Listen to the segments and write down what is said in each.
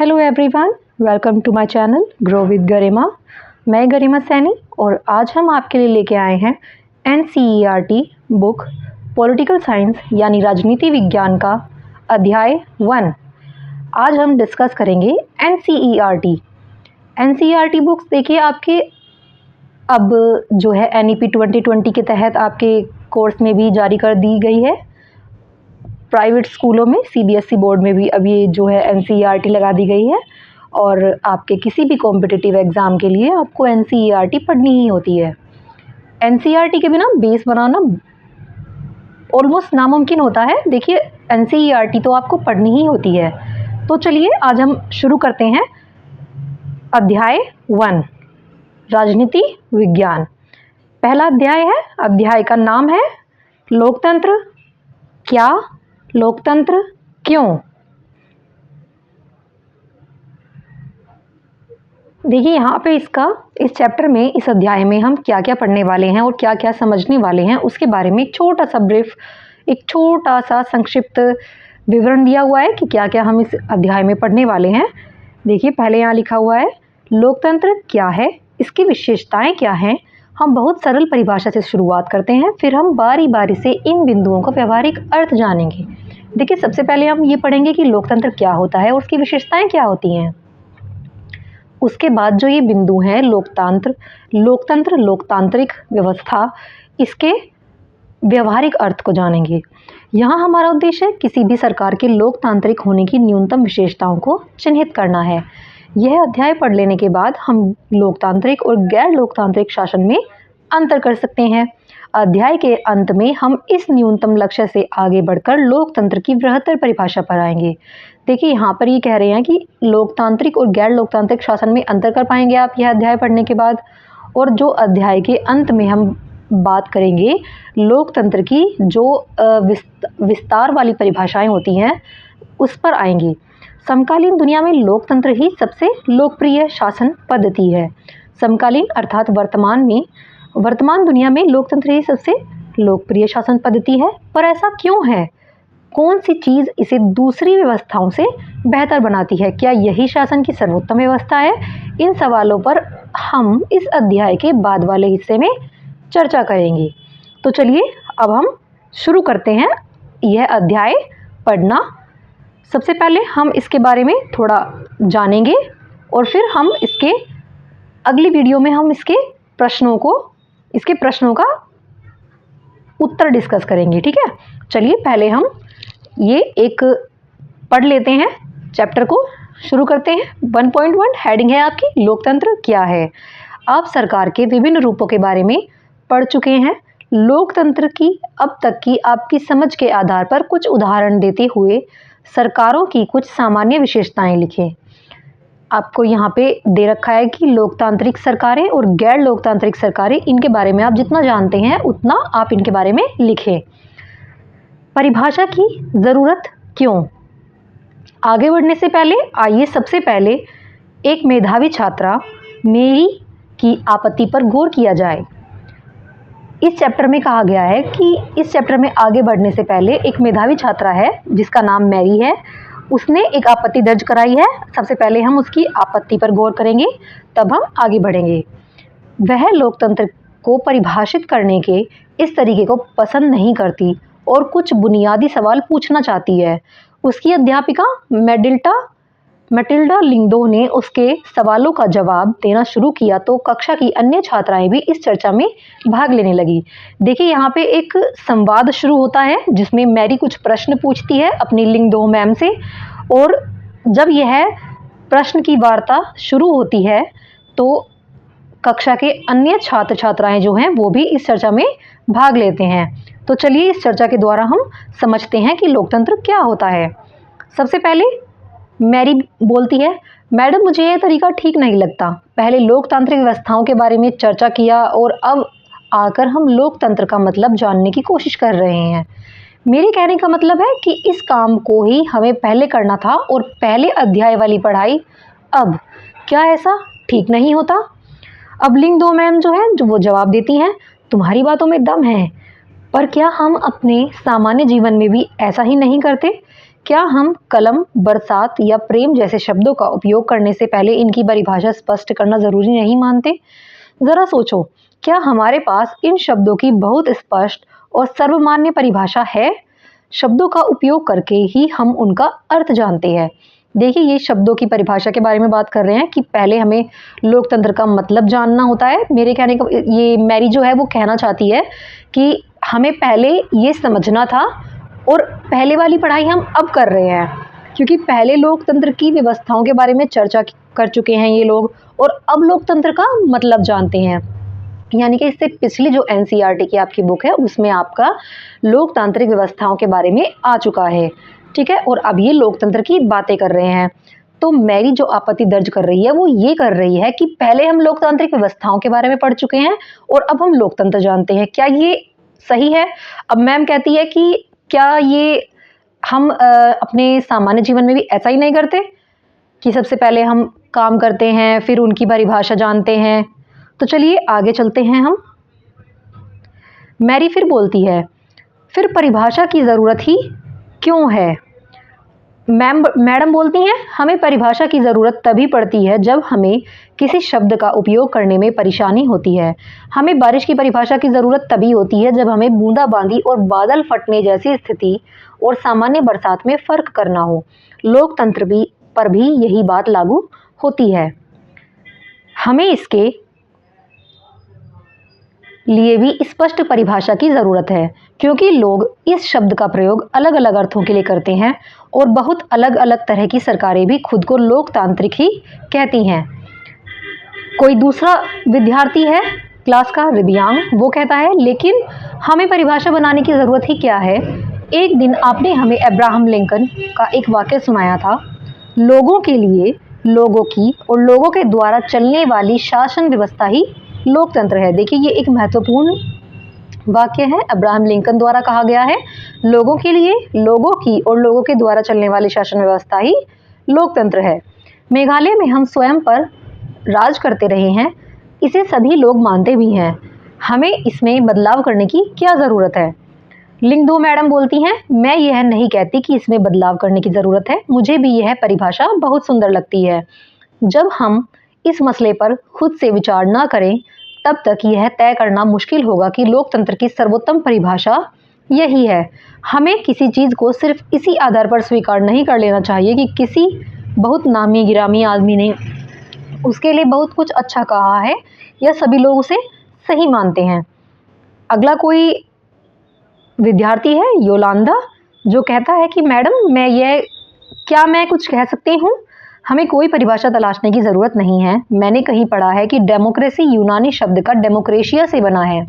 Hello everyone, welcome to my channel grow with Garima. मैं गरिमा सैनी और आज हम आपके लिए लेके आए हैं NCERT बुक पॉलिटिकल साइंस यानी राजनीति विज्ञान का अध्याय 1। आज हम डिस्कस करेंगे NCERT बुक्स। देखिए, आपके अब जो है NEP 2020 के तहत आपके कोर्स में भी जारी कर दी गई है। प्राइवेट स्कूलों में CBSE बोर्ड में भी अब ये जो है NCERT लगा दी गई है और आपके किसी भी कॉम्पिटिटिव एग्ज़ाम के लिए आपको NCERT पढ़नी ही होती है। NCERT के बिना बेस बनाना ऑलमोस्ट नामुमकिन होता है। देखिए, NCERT तो आपको पढ़नी ही होती है। तो चलिए आज हम शुरू करते हैं अध्याय 1, राजनीति विज्ञान। पहला अध्याय है, अध्याय का नाम है लोकतंत्र क्या, लोकतंत्र क्यों। देखिए, यहाँ पे इस चैप्टर में, इस अध्याय में हम क्या क्या पढ़ने वाले हैं और क्या क्या समझने वाले हैं उसके बारे में एक छोटा सा संक्षिप्त विवरण दिया हुआ है कि क्या क्या हम इस अध्याय में पढ़ने वाले हैं। देखिए, पहले यहाँ लिखा हुआ है लोकतंत्र क्या है, इसकी विशेषताएं क्या हैं। हम बहुत सरल परिभाषा से शुरुआत करते हैं, फिर हम बारी बारी से इन बिंदुओं का व्यवहारिक अर्थ जानेंगे। देखिए, सबसे पहले हम ये पढ़ेंगे कि लोकतंत्र क्या होता है और उसकी विशेषताएं क्या होती हैं। उसके बाद जो ये बिंदु हैं, लोकतंत्र, लोकतांत्रिक व्यवस्था, इसके व्यवहारिक अर्थ को जानेंगे। यहाँ हमारा उद्देश्य है किसी भी सरकार के लोकतांत्रिक होने की न्यूनतम विशेषताओं को चिन्हित करना है। यह अध्याय पढ़ लेने के बाद हम लोकतांत्रिक और गैर लोकतांत्रिक शासन में अंतर कर सकते हैं। अध्याय के अंत में हम इस न्यूनतम लक्ष्य से आगे बढ़कर लोकतंत्र की बृहत्तर परिभाषा पर आएंगे। देखिए, यहाँ पर ये कह रहे हैं कि लोकतांत्रिक और गैर लोकतांत्रिक शासन में अंतर कर पाएंगे आप यह अध्याय पढ़ने के बाद। और जो अध्याय के अंत में हम बात करेंगे लोकतंत्र की, जो विस्तार वाली परिभाषाएं होती हैं उस पर आएंगे। समकालीन दुनिया में लोकतंत्र ही सबसे लोकप्रिय शासन पद्धति है। समकालीन अर्थात वर्तमान दुनिया में लोकतंत्र ही सबसे लोकप्रिय शासन पद्धति है। पर ऐसा क्यों है? कौन सी चीज़ इसे दूसरी व्यवस्थाओं से बेहतर बनाती है? क्या यही शासन की सर्वोत्तम व्यवस्था है? इन सवालों पर हम इस अध्याय के बाद वाले हिस्से में चर्चा करेंगे। तो चलिए अब हम शुरू करते हैं यह अध्याय पढ़ना। सबसे पहले हम इसके बारे में थोड़ा जानेंगे और फिर हम इसके अगली वीडियो में हम इसके प्रश्नों का उत्तर डिस्कस करेंगे। ठीक है, चलिए पहले हम ये एक पढ़ लेते हैं, चैप्टर को शुरू करते हैं। 1.1 हेडिंग है आपकी लोकतंत्र क्या है। आप सरकार के विभिन्न रूपों के बारे में पढ़ चुके हैं। लोकतंत्र की अब तक की आपकी समझ के आधार पर कुछ उदाहरण देते हुए सरकारों की कुछ सामान्य विशेषताएं लिखें। आपको यहाँ पे दे रखा है कि लोकतांत्रिक सरकारें और गैर लोकतांत्रिक सरकारें, इनके बारे में आप जितना जानते हैं उतना आप इनके बारे में लिखें। परिभाषा की ज़रूरत क्यों? आगे बढ़ने से पहले आइए सबसे पहले एक मेधावी छात्रा मेरी की आपत्ति पर गौर किया जाए। इस चैप्टर में कहा गया है कि इस चैप्टर में आगे बढ़ने से पहले एक मेधावी छात्रा है जिसका नाम मैरी है। उसने एक आपत्ति दर्ज कराई है। सबसे पहले हम उसकी आपत्ति पर गौर करेंगे, तब हम आगे बढ़ेंगे। वह लोकतंत्र को परिभाषित करने के इस तरीके को पसंद नहीं करती और कुछ बुनियादी सवाल पूछना चाहती है। उसकी अध्यापिका मैटिल्डा लिंगदो ने उसके सवालों का जवाब देना शुरू किया तो कक्षा की अन्य छात्राएं भी इस चर्चा में भाग लेने लगी। देखिए, यहाँ पे एक संवाद शुरू होता है जिसमें मैरी कुछ प्रश्न पूछती है अपनी लिंगदो मैम से, और जब यह प्रश्न की वार्ता शुरू होती है तो कक्षा के अन्य छात्र छात्राएं जो हैं वो भी इस चर्चा में भाग लेते हैं। तो चलिए इस चर्चा के द्वारा हम समझते हैं कि लोकतंत्र क्या होता है। सबसे पहले मैरी बोलती है, मैडम मुझे यह तरीका ठीक नहीं लगता। पहले लोकतांत्रिक व्यवस्थाओं के बारे में चर्चा किया और अब आकर हम लोकतंत्र का मतलब जानने की कोशिश कर रहे हैं। मेरे कहने का मतलब है कि इस काम को ही हमें पहले करना था और पहले अध्याय वाली पढ़ाई अब। क्या ऐसा ठीक नहीं होता? अब लिंगदो मैम जो है वो जवाब देती हैं, तुम्हारी बातों में दम है, पर क्या हम अपने सामान्य जीवन में भी ऐसा ही नहीं करते? क्या हम कलम, बरसात या प्रेम जैसे शब्दों का उपयोग करने से पहले इनकी परिभाषा स्पष्ट करना ज़रूरी नहीं मानते? ज़रा सोचो, क्या हमारे पास इन शब्दों की बहुत स्पष्ट और सर्वमान्य परिभाषा है? शब्दों का उपयोग करके ही हम उनका अर्थ जानते हैं। देखिए, ये शब्दों की परिभाषा के बारे में बात कर रहे हैं कि पहले हमें लोकतंत्र का मतलब जानना होता है। मेरे कहने का ये मैरी जो है वो कहना चाहती है कि हमें पहले ये समझना था और पहले वाली पढ़ाई हम अब कर रहे हैं, क्योंकि पहले लोकतंत्र की व्यवस्थाओं के बारे में चर्चा कर चुके हैं ये लोग और अब लोकतंत्र का मतलब जानते हैं। यानी कि इससे पिछली जो एनसीईआरटी की आपकी बुक है उसमें आपका लोकतांत्रिक व्यवस्थाओं के बारे में आ चुका है, ठीक है, और अब ये लोकतंत्र की बातें कर रहे हैं। तो मैरी जो आपत्ति दर्ज कर रही है वो ये कर रही है कि पहले हम लोकतांत्रिक व्यवस्थाओं के बारे में पढ़ चुके हैं और अब हम लोकतंत्र जानते हैं। क्या ये सही है? अब मैम कहती है कि क्या ये हम अपने सामान्य जीवन में भी ऐसा ही नहीं करते कि सबसे पहले हम काम करते हैं फिर उनकी परिभाषा जानते हैं? तो चलिए आगे चलते हैं हम। मैरी फिर बोलती है, फिर परिभाषा की ज़रूरत ही क्यों है? मैडम बोलती हैं, हमें परिभाषा की ज़रूरत तभी पड़ती है जब हमें किसी शब्द का उपयोग करने में परेशानी होती है। हमें बारिश की परिभाषा की ज़रूरत तभी होती है जब हमें बूंदाबांदी और बादल फटने जैसी स्थिति और सामान्य बरसात में फ़र्क करना हो। लोकतंत्र पर भी यही बात लागू होती है। हमें इसके लिए भी स्पष्ट परिभाषा की ज़रूरत है, क्योंकि लोग इस शब्द का प्रयोग अलग अलग अर्थों के लिए करते हैं और बहुत अलग अलग तरह की सरकारें भी खुद को लोकतांत्रिक ही कहती हैं। कोई दूसरा विद्यार्थी है क्लास का रिबियांग, वो कहता है, लेकिन हमें परिभाषा बनाने की ज़रूरत ही क्या है? एक दिन आपने हमें अब्राहम लिंकन का एक वाक्य सुनाया था, लोगों के लिए, लोगों की और लोगों के द्वारा चलने वाली शासन व्यवस्था ही लोकतंत्र है। देखिए, ये एक महत्वपूर्ण वाक्य है, अब्राहम लिंकन द्वारा कहा गया है, लोगों के लिए, लोगों की और लोगों के द्वारा चलने वाली शासन व्यवस्था ही लोकतंत्र है। मेघालय में हम स्वयं पर राज करते रहे हैं, इसे सभी लोग मानते भी हैं। हमें इसमें बदलाव करने की क्या ज़रूरत है? लिंगदो मैडम बोलती हैं, मैं यह नहीं कहती कि इसमें बदलाव करने की ज़रूरत है, मुझे भी यह परिभाषा बहुत सुंदर लगती है। जब हम इस मसले पर खुद से विचार न करें तब तक यह तय करना मुश्किल होगा कि लोकतंत्र की सर्वोत्तम परिभाषा यही है। हमें किसी चीज़ को सिर्फ इसी आधार पर स्वीकार नहीं कर लेना चाहिए कि किसी बहुत नामी गिरामी आदमी ने उसके लिए बहुत कुछ अच्छा कहा है या सभी लोग उसे सही मानते हैं। अगला कोई विद्यार्थी है योलांदा, जो कहता है कि मैडम क्या मैं कुछ कह सकती हूँ? हमें कोई परिभाषा तलाशने की ज़रूरत नहीं है। मैंने कहीं पढ़ा है कि डेमोक्रेसी यूनानी शब्द का डेमोक्रेशिया से बना है।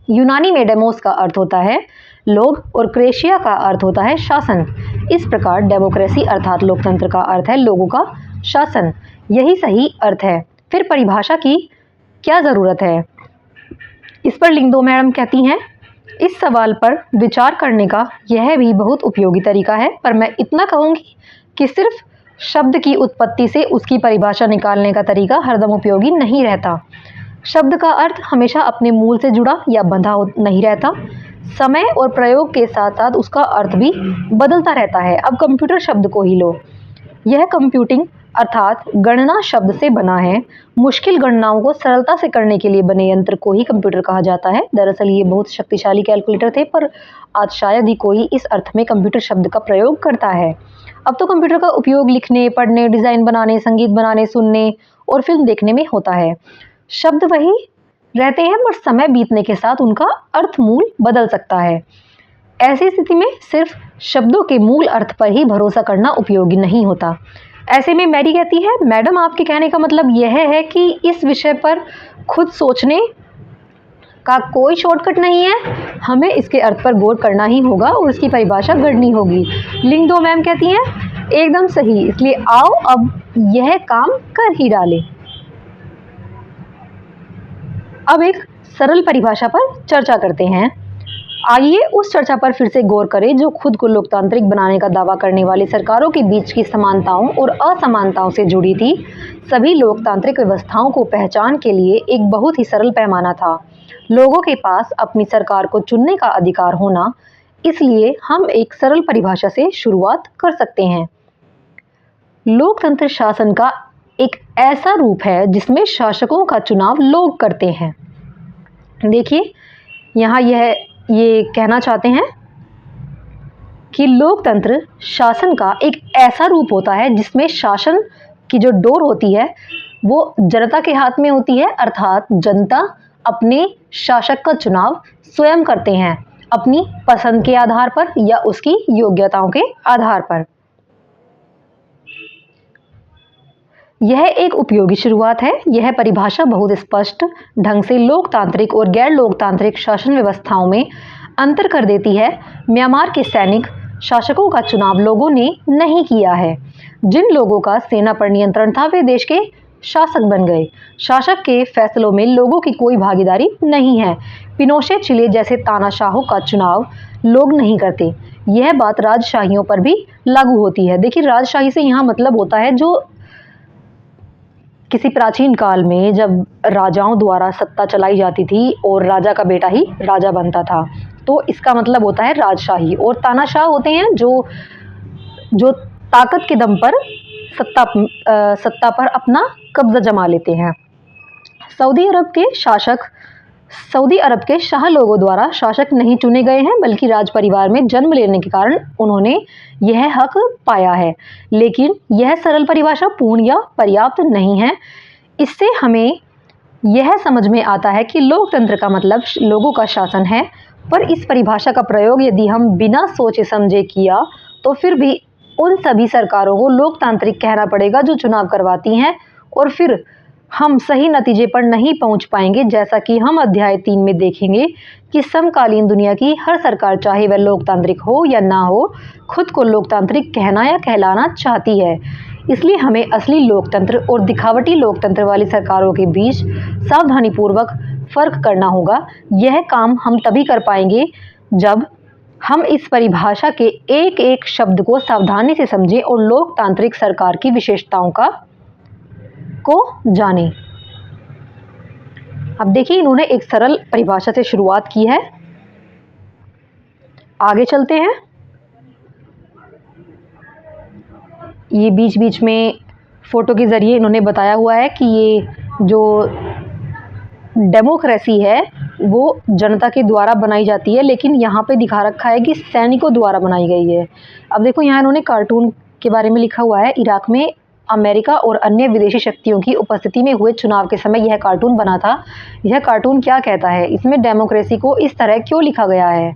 यूनानी में डेमोस का अर्थ होता है लोग और क्रेशिया का अर्थ होता है शासन। इस प्रकार डेमोक्रेसी अर्थात लोकतंत्र का अर्थ है लोगों का शासन। यही सही अर्थ है। फिर परिभाषा की क्या ज़रूरत है? इस पर लिंगदो मैडम कहती हैं, इस सवाल पर विचार करने का यह भी बहुत उपयोगी तरीका है, पर मैं इतना कहूँगी कि सिर्फ शब्द की उत्पत्ति से उसकी परिभाषा निकालने का तरीका हरदम उपयोगी नहीं रहता। शब्द का अर्थ हमेशा अपने मूल से जुड़ा या बंधा नहीं रहता। समय और प्रयोग के साथ साथ उसका अर्थ भी बदलता रहता है। अब कंप्यूटर शब्द को ही लो, यह कंप्यूटिंग अर्थात गणना शब्द से बना है। मुश्किल गणनाओं को सरलता से करने के लिए बने यंत्र को ही कंप्यूटर कहा जाता है। दरअसल ये बहुत शक्तिशाली कैलकुलेटर थे, पर आज शायद ही कोई इस अर्थ में कंप्यूटर शब्द का प्रयोग करता है। अब तो कंप्यूटर का उपयोग लिखने, पढ़ने, डिज़ाइन बनाने, संगीत बनाने, सुनने और फिल्म देखने में होता है। शब्द वही रहते हैं, पर समय बीतने के साथ उनका अर्थ मूल बदल सकता है। ऐसी स्थिति में सिर्फ शब्दों के मूल अर्थ पर ही भरोसा करना उपयोगी नहीं होता। ऐसे में मैरी कहती है, मैडम आपके कहने का मतलब यह है कि इस विषय पर खुद सोचने का कोई शॉर्टकट नहीं है, हमें इसके अर्थ पर गौर करना ही होगा और उसकी परिभाषा गढ़नी होगी। लिंगदो मैम कहती हैं, एकदम सही, इसलिए आओ अब यह काम कर ही डालें। अब एक सरल परिभाषा पर चर्चा करते हैं। आइए उस चर्चा पर फिर से गौर करें जो खुद को लोकतांत्रिक बनाने का दावा करने वाली सरकारों के बीच की समानताओं और असमानताओं से जुड़ी थी। सभी लोकतांत्रिक व्यवस्थाओं को पहचान के लिए एक बहुत ही सरल पैमाना था, लोगों के पास अपनी सरकार को चुनने का अधिकार होना। इसलिए हम एक सरल परिभाषा से शुरुआत कर सकते हैं। लोकतंत्र शासन का एक ऐसा रूप है जिसमें शासकों का चुनाव लोग करते हैं। देखिए, यहाँ ये कहना चाहते हैं कि लोकतंत्र शासन का एक ऐसा रूप होता है जिसमें शासन की जो डोर होती है वो जनता के हाथ में होती है, अर्थात जनता अपने शासक का चुनाव स्वयं करते हैं अपनी पसंद के आधार पर या उसकी योग्यताओं के आधार पर। यह एक उपयोगी शुरुआत है। यह परिभाषा बहुत स्पष्ट ढंग से लोकतांत्रिक और गैर लोकतांत्रिक शासन व्यवस्थाओं में अंतर कर देती है। म्यांमार के सैनिक शासकों का चुनाव लोगों ने नहीं किया है। जिन लोगों का सेना पर नियंत्रण था वे देश के शासक बन गए। शासक के फैसलों में लोगों की कोई भागीदारी नहीं है। पिनोशे चिले जैसे तानाशाहों का चुनाव लोग नहीं करते। यह बात राजशाहियों पर भी लागू होती है। देखिए, राजशाही से यहाँ मतलब होता है जो किसी प्राचीन काल में जब राजाओं द्वारा सत्ता चलाई जाती थी और राजा का बेटा ही राजा बनता था, तो इसका मतलब होता है राजशाही। और तानाशाह होते हैं जो ताकत के दम पर सत्ता पर अपना कब्जा जमा लेते हैं। सऊदी अरब के शाह लोगों द्वारा शासक नहीं चुने गए हैं, बल्कि राज परिवार में जन्म लेने के कारण उन्होंने यह हक पाया है। लेकिन यह सरल परिभाषा पूर्ण या पर्याप्त नहीं है। इससे हमें यह समझ में आता है कि लोकतंत्र का मतलब लोगों का शासन है, पर इस परिभाषा का प्रयोग यदि हम बिना सोचे समझे किया तो फिर भी उन सभी सरकारों को लोकतांत्रिक कहना पड़ेगा जो चुनाव करवाती हैं, और फिर हम सही नतीजे पर नहीं पहुंच पाएंगे। जैसा कि हम अध्याय 3 में देखेंगे कि समकालीन दुनिया की हर सरकार, चाहे वह लोकतांत्रिक हो या ना हो, खुद को लोकतांत्रिक कहना या कहलाना चाहती है। इसलिए हमें असली लोकतंत्र और दिखावटी लोकतंत्र वाली सरकारों के बीच सावधानीपूर्वक फर्क करना होगा। यह काम हम तभी कर पाएंगे जब हम इस परिभाषा के एक एक शब्द को सावधानी से समझें और लोकतांत्रिक सरकार की विशेषताओं को जानें। अब देखिए, इन्होंने एक सरल परिभाषा से शुरुआत की है। आगे चलते हैं। ये बीच बीच में फोटो के जरिए इन्होंने बताया हुआ है कि ये जो डेमोक्रेसी है वो जनता के द्वारा बनाई जाती है, लेकिन यहाँ पे दिखा रखा है कि सैनिकों द्वारा बनाई गई है। अब देखो, यहाँ इन्होंने कार्टून के बारे में लिखा हुआ है। इराक में अमेरिका और अन्य विदेशी शक्तियों की उपस्थिति में हुए चुनाव के समय यह कार्टून बना था। यह कार्टून क्या कहता है, इसमें डेमोक्रेसी को इस तरह क्यों लिखा गया है?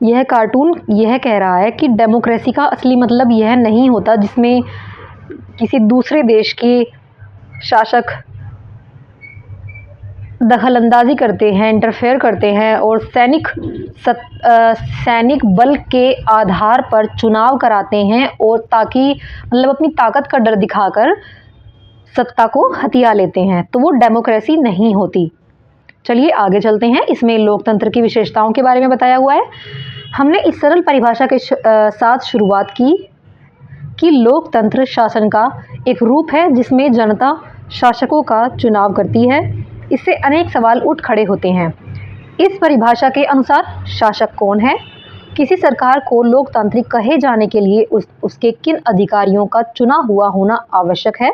यह कार्टून यह कह रहा है कि डेमोक्रेसी का असली मतलब यह नहीं होता जिसमें किसी दूसरे देश के शासक दखलंदाजी करते हैं, इंटरफेयर करते हैं और सैनिक बल के आधार पर चुनाव कराते हैं, और ताकि मतलब अपनी ताकत का डर दिखाकर सत्ता को हथिया लेते हैं, तो वो डेमोक्रेसी नहीं होती। चलिए आगे चलते हैं। इसमें लोकतंत्र की विशेषताओं के बारे में बताया हुआ है। हमने इस सरल परिभाषा के साथ शुरुआत की कि लोकतंत्र शासन का एक रूप है जिसमें जनता शासकों का चुनाव करती है। इससे अनेक सवाल उठ खड़े होते हैं। इस परिभाषा के अनुसार शासक कौन है? किसी सरकार को लोकतांत्रिक कहे जाने के लिए उसके किन अधिकारियों का चुना हुआ होना आवश्यक है?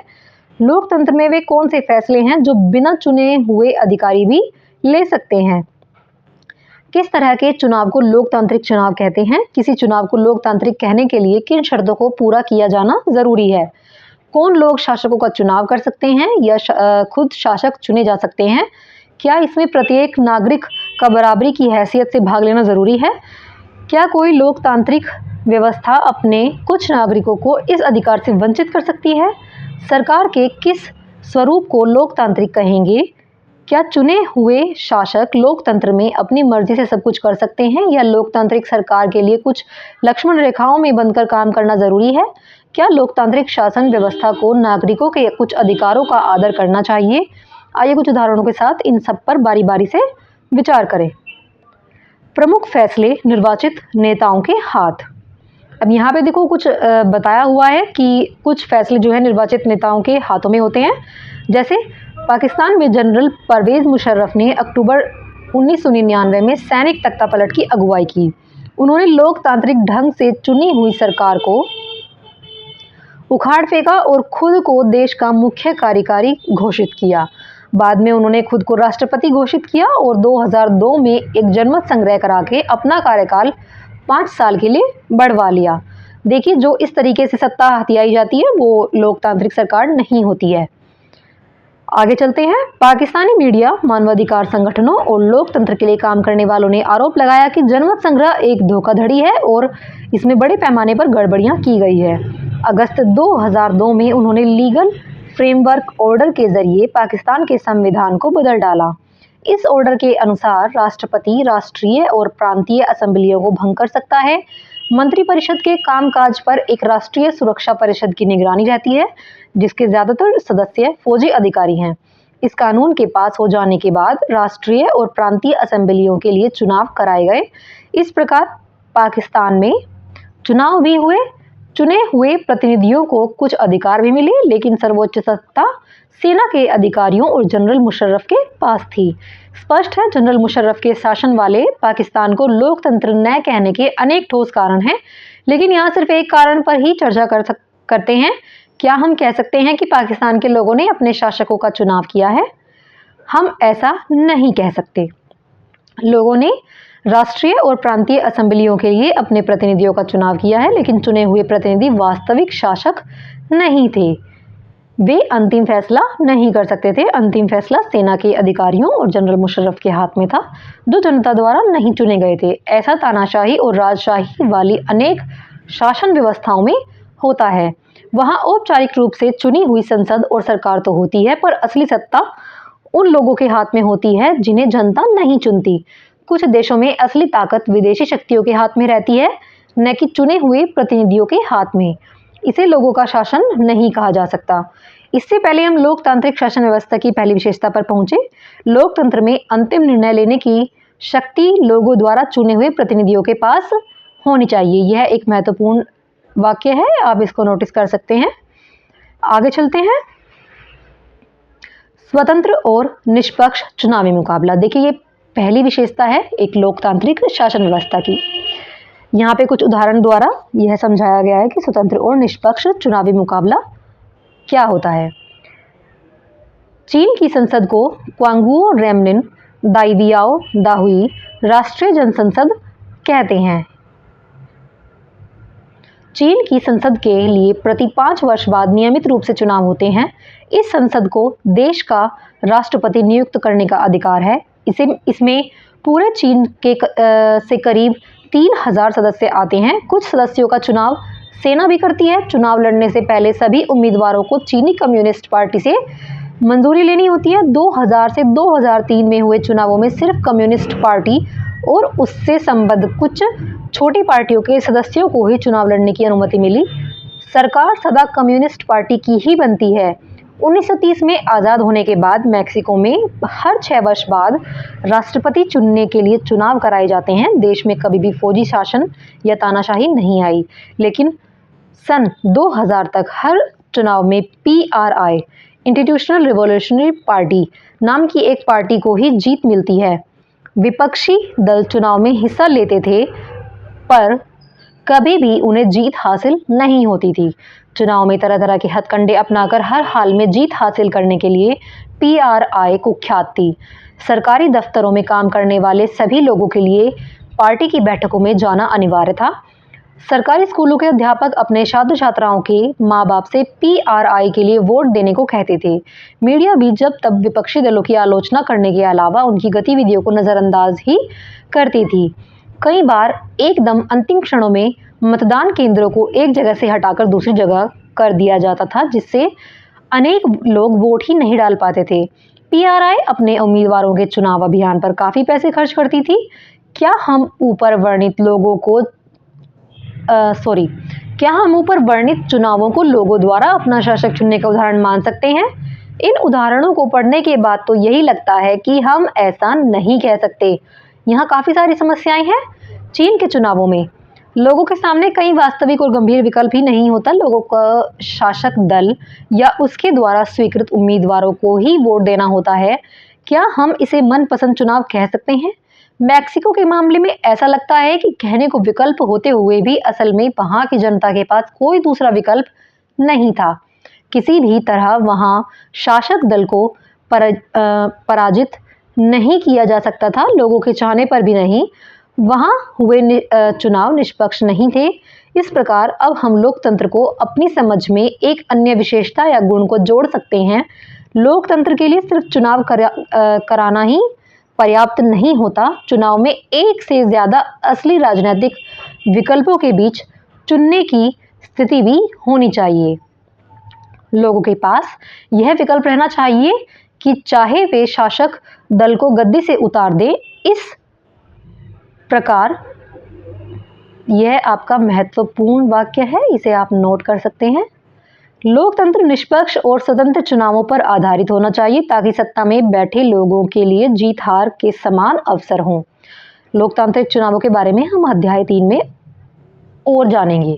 लोकतंत्र में वे कौन से फैसले हैं जो बिना चुने हुए अधिकारी भी ले सकते हैं? किस तरह के चुनाव को लोकतांत्रिक चुनाव कहते हैं? किसी चुनाव को लोकतांत्रिक कहने के लिए किन शर्तों को पूरा किया जाना जरूरी है? कौन लोग शासकों का चुनाव कर सकते हैं या खुद शासक चुने जा सकते हैं? क्या इसमें प्रत्येक नागरिक का बराबरी की हैसियत से भाग लेना जरूरी है? क्या कोई लोकतांत्रिक व्यवस्था अपने कुछ नागरिकों को इस अधिकार से वंचित कर सकती है? सरकार के किस स्वरूप को लोकतांत्रिक कहेंगे? क्या चुने हुए शासक लोकतंत्र में अपनी मर्जी से सब कुछ कर सकते हैं या लोकतांत्रिक सरकार के लिए कुछ लक्ष्मण रेखाओं में बनकर काम करना जरूरी है? क्या लोकतांत्रिक शासन व्यवस्था को नागरिकों के कुछ अधिकारों का आदर करना चाहिए? आइए कुछ उदाहरणों के साथ इन सब पर बारी बारी से विचार करें। प्रमुख फैसले निर्वाचित नेताओं के हाथ। अब यहाँ पे देखो कुछ बताया हुआ है कि कुछ फैसले जो है निर्वाचित नेताओं के हाथों में होते हैं। जैसे पाकिस्तान में जनरल परवेज़ मुशर्रफ ने अक्टूबर 1999 में सैनिक तख्तापलट की अगुवाई की। उन्होंने लोकतांत्रिक ढंग से चुनी हुई सरकार को उखाड़ फेंका और खुद को देश का मुख्य कार्यकारी घोषित किया। बाद में उन्होंने खुद को राष्ट्रपति घोषित किया और 2002 में एक जनमत संग्रह करा के अपना कार्यकाल 5 साल के लिए बढ़वा लिया। देखिए, जो इस तरीके से सत्ता हथियाई जाती है वो लोकतांत्रिक सरकार नहीं होती है। आगे चलते हैं। पाकिस्तानी मीडिया, मानवाधिकार संगठनों और लोकतंत्र के लिए काम करने वालों ने आरोप लगाया कि जनमत संग्रह एक धोखाधड़ी है और इसमें बड़े पैमाने पर गड़बड़ियां की गई है। अगस्त 2002 में उन्होंने लीगल फ्रेमवर्क ऑर्डर के जरिए पाकिस्तान के संविधान को बदल डाला। इस ऑर्डर के अनुसार राष्ट्रपति राष्ट्रीय और प्रांतीय असेंबलियों को भंग कर सकता है। मंत्रिपरिषद के कामकाज पर एक राष्ट्रीय सुरक्षा परिषद की निगरानी रहती है, जिसके ज्यादातर सदस्य फौजी अधिकारी हैं। इस कानून के पास हो जाने के बाद राष्ट्रीय और प्रांतीय असेंबलियों के लिए चुनाव कराए गए। इस प्रकार पाकिस्तान में चुनाव भी हुए, चुने हुए प्रतिनिधियों को कुछ अधिकार भी मिले, लेकिन सर्वोच्च सत्ता सेना के अधिकारियों और जनरल मुशर्रफ के पास थी। स्पष्ट है, जनरल मुशर्रफ के शासन वाले पाकिस्तान को लोकतंत्र न कहने के अनेक ठोस कारण हैं, लेकिन यहाँ सिर्फ एक कारण पर ही चर्चा करते हैं। क्या हम कह सकते हैं कि पाकिस्तान के लोगों ने अपने शासकों का चुनाव किया है? हम ऐसा नहीं कह सकते। लोगों ने राष्ट्रीय और प्रांतीय असेंबलियों के लिए अपने प्रतिनिधियों का चुनाव किया है, लेकिन चुने हुए प्रतिनिधि वास्तविक शासक नहीं थे। वे अंतिम फैसला नहीं कर सकते थे। अंतिम फैसला सेना के अधिकारियों और जनरल मुशर्रफ के हाथ में था, जो जनता द्वारा नहीं चुने गए थे। ऐसा तानाशाही और राजशाही वाली अनेक शासन व्यवस्थाओं में होता है। वहां औपचारिक रूप से चुनी हुई संसद और सरकार तो होती है, पर असली सत्ता उन लोगों के हाथ में होती है जिन्हें जनता नहीं चुनती। कुछ देशों में असली ताकत विदेशी शक्तियों के हाथ में रहती है, न कि चुने हुए प्रतिनिधियों के हाथ में। इसे लोगों का शासन नहीं कहा जा सकता। इससे पहले हम लोकतांत्रिक शासन व्यवस्था की पहली विशेषता पर पहुंचे। लोकतंत्र में अंतिम निर्णय लेने की शक्ति लोगों द्वारा चुने हुए प्रतिनिधियों के पास होनी चाहिए। यह एक महत्वपूर्ण वाक्य है, आप इसको नोटिस कर सकते हैं। आगे चलते हैं। स्वतंत्र और निष्पक्ष चुनावी मुकाबला। देखिए, ये पहली विशेषता है एक लोकतांत्रिक शासन व्यवस्था की। यहाँ पे कुछ उदाहरण द्वारा यह समझाया गया है कि स्वतंत्र और निष्पक्ष चुनावी मुकाबला क्या होता है। चीन की संसद को क्वांगुओ रेमनिन दाइवियाओ दाहुई राष्ट्रीय जनसंसद कहते हैं। चीन की संसद के लिए प्रति 5 वर्ष बाद नियमित रूप से चुनाव होते हैं। इस संसद को देश का राष्ट्रपति नियुक्त करने का अधिकार है। इसमें पूरे चीन के से करीब 3000 सदस्य आते हैं। कुछ सदस्यों का चुनाव सेना भी करती है। चुनाव लड़ने से पहले सभी उम्मीदवारों को चीनी कम्युनिस्ट पार्टी से मंजूरी लेनी होती है। 2000 से 2003 में हुए चुनावों में सिर्फ कम्युनिस्ट पार्टी और उससे संबद्ध कुछ छोटी पार्टियों के सदस्यों को ही चुनाव लड़ने की अनुमति मिली। सरकार सदा कम्युनिस्ट पार्टी की ही बनती है। 1930 में आज़ाद होने के बाद मैक्सिको में हर 6 वर्ष बाद राष्ट्रपति चुनने के लिए चुनाव कराए जाते हैं। देश में कभी भी फौजी शासन या तानाशाही नहीं आई, लेकिन सन 2000 तक हर चुनाव में PRI इंस्टीट्यूशनल रिवॉल्यूशनरी पार्टी नाम की एक पार्टी को ही जीत मिलती है। विपक्षी दल चुनाव में हिस्सा लेते थे, पर कभी भी उन्हें जीत हासिल नहीं होती थी। चुनाव में तरह तरह के हथकंडे अपनाकर हर हाल में जीत हासिल करने के लिए PRI कुख्यात थी। सरकारी दफ्तरों में काम करने वाले सभी लोगों के लिए पार्टी की बैठकों में जाना अनिवार्य था। सरकारी स्कूलों के अध्यापक अपने छात्र छात्राओं के माँ बाप से PRI के लिए वोट देने को कहते थे। मीडिया भी जब तब विपक्षी दलों की आलोचना करने के अलावा उनकी गतिविधियों को नज़रअंदाज ही करती थी। कई बार एकदम अंतिम क्षणों में मतदान केंद्रों को एक जगह से हटाकर दूसरी जगह कर दिया जाता था, जिससे अनेक लोग वोट ही नहीं डाल पाते थे। PRI अपने उम्मीदवारों के चुनाव अभियान पर काफ़ी पैसे खर्च करती थी। क्या हम ऊपर वर्णित चुनावों को लोगों द्वारा अपना शासक चुनने का उदाहरण मान सकते हैं? इन उदाहरणों को पढ़ने के बाद तो यही लगता है कि हम ऐसा नहीं कह सकते। यहाँ काफ़ी सारी समस्याएं हैं। चीन के चुनावों में लोगों के सामने कई वास्तविक और गंभीर विकल्प ही नहीं होता। लोगों का शासक दल या उसके द्वारा स्वीकृत उम्मीदवारों को ही वोट देना होता है। क्या हम इसे मनपसंद चुनाव कह सकते हैं? मैक्सिको के मामले में ऐसा लगता है कि कहने को विकल्प होते हुए भी असल में वहां की जनता के पास कोई दूसरा विकल्प नहीं था। किसी भी तरह वहां शासक दल को पराजित नहीं किया जा सकता था, लोगों के चाहने पर भी नहीं। वहां हुए चुनाव निष्पक्ष नहीं थे। इस प्रकार अब हम लोकतंत्र को अपनी समझ में एक अन्य विशेषता या गुण को जोड़ सकते हैं। लोकतंत्र के लिए सिर्फ चुनाव कराना ही पर्याप्त नहीं होता। चुनाव में एक से ज्यादा असली राजनीतिक विकल्पों के बीच चुनने की स्थिति भी होनी चाहिए। लोगों के पास यह विकल्प रहना चाहिए कि चाहे वे शासक दल को गद्दी से उतार दे। इस प्रकार यह आपका महत्वपूर्ण वाक्य है, इसे आप नोट कर सकते हैं। लोकतंत्र निष्पक्ष और स्वतंत्र चुनावों पर आधारित होना चाहिए ताकि सत्ता में बैठे लोगों के लिए जीत हार के समान अवसर हों। लोकतांत्रिक चुनावों के बारे में हम अध्याय 3 में और जानेंगे।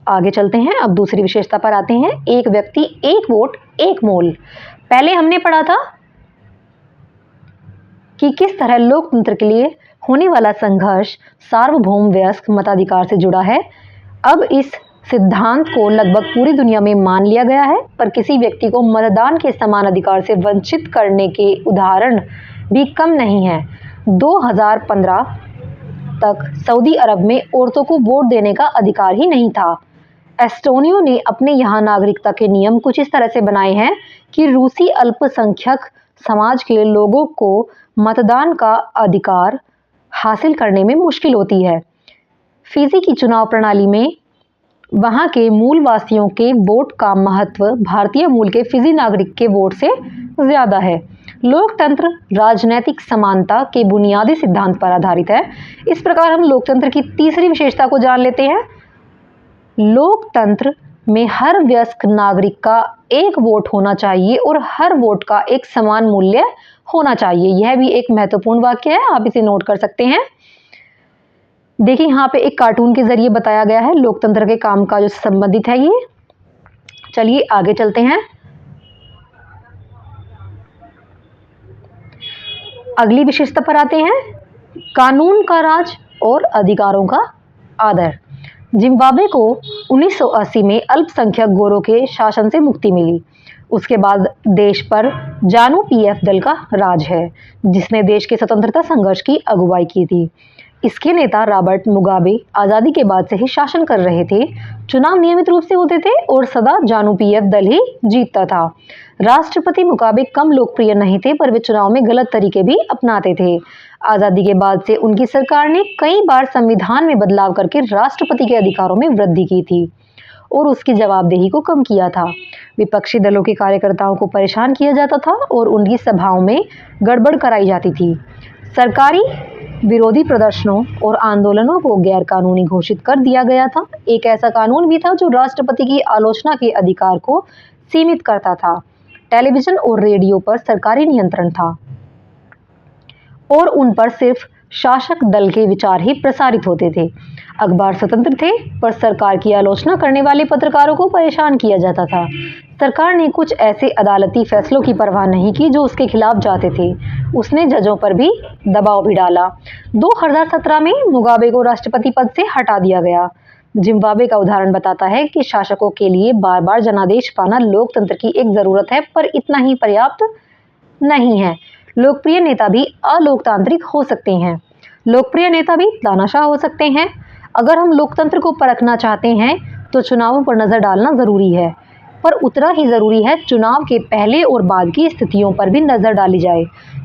आगे चलते हैं, अब दूसरी विशेषता पर आते हैं। एक व्यक्ति एक वोट एक मोल। पहले हमने पढ़ा था कि किस तरह लोकतंत्र के लिए होने वाला संघर्ष सार्वभौम वयस्क मताधिकार से जुड़ा है। अब इस सिद्धांत को लगभग पूरी दुनिया में मान लिया गया है, पर किसी व्यक्ति को मतदान के समान अधिकार से वंचित करने के उदाहरण भी कम नहीं है। 2015 तक सऊदी अरब में औरतों को वोट देने का अधिकार ही नहीं था। एस्टोनिया ने अपने यहाँ नागरिकता के नियम कुछ इस तरह से बनाए हैं कि रूसी अल्पसंख्यक समाज के लोगों को मतदान का अधिकार हासिल करने में मुश्किल होती है। फिजी की चुनाव प्रणाली में वहां के मूल वासियों के वोट का महत्व भारतीय मूल के फिजी नागरिक के वोट से ज्यादा है। लोकतंत्र राजनैतिक समानता के बुनियादी सिद्धांत पर आधारित है। इस प्रकार हम लोकतंत्र की तीसरी विशेषता को जान लेते हैं। लोकतंत्र में हर वयस्क नागरिक का एक वोट होना चाहिए और हर वोट का एक समान मूल्य होना चाहिए। यह भी एक महत्वपूर्ण वाक्य है, आप इसे नोट कर सकते हैं। देखिए यहाँ पे एक कार्टून के जरिए बताया गया है लोकतंत्र के काम काज से संबंधित है ये। चलिए आगे चलते हैं। अगली विशेषता पर आते हैं, कानून का राज और अधिकारों का आदर। जिम्बाब्वे को 1980 में अल्पसंख्यक गोरों के शासन से मुक्ति मिली। उसके बाद देश पर जानू पीएफ दल का राज है, जिसने देश के स्वतंत्रता संघर्ष की अगुवाई की थी। इसके नेता रॉबर्ट मुगाबे आज़ादी के बाद से ही शासन कर रहे थे। चुनाव नियमित रूप से होते थे और सदा जानू पीएफ दल ही जीतता था। राष्ट्रपति मुगाबे कम लोकप्रिय नहीं थे, पर वे चुनाव में गलत तरीके भी अपनाते थे। आज़ादी के बाद से उनकी सरकार ने कई बार संविधान में बदलाव करके राष्ट्रपति के अधिकारों में वृद्धि की थी और उसकी जवाबदेही को कम किया था। विपक्षी दलों के कार्यकर्ताओं को परेशान किया जाता था और उनकी सभाओं में गड़बड़ कराई जाती थी। सरकारी विरोधी प्रदर्शनों और आंदोलनों को गैर कानूनी घोषित कर दिया गया था। एक ऐसा कानून भी था जो राष्ट्रपति की आलोचना के अधिकार को सीमित करता था। टेलीविजन और रेडियो पर सरकारी नियंत्रण था और उन पर सिर्फ शासक दल के विचार ही प्रसारित होते थे। अखबार स्वतंत्र थे, पर सरकार की आलोचना करने वाले पत्रकारों को परेशान किया जाता था। सरकार ने कुछ ऐसे अदालती फैसलों की परवाह नहीं की जो उसके खिलाफ जाते थे। उसने जजों पर भी दबाव भी डाला। 2017 में मुगाबे को राष्ट्रपति पद से हटा दिया गया। जिम्बाब्वे का उदाहरण बताता है कि शासकों के लिए बार बार जनादेश पाना लोकतंत्र की एक जरूरत है, पर इतना ही पर्याप्त नहीं है। लोकप्रिय नेता भी अलोकतांत्रिक हो सकते हैं। लोकप्रिय नेता भी तानाशाह हो सकते हैं। अगर हम लोकतंत्र को परखना चाहते हैं तो चुनावों पर नजर डालना जरूरी है, पर उतना ही जरूरी है चुनाव के पहले और बाद की स्थितियों पर भी नजर डाली जाए।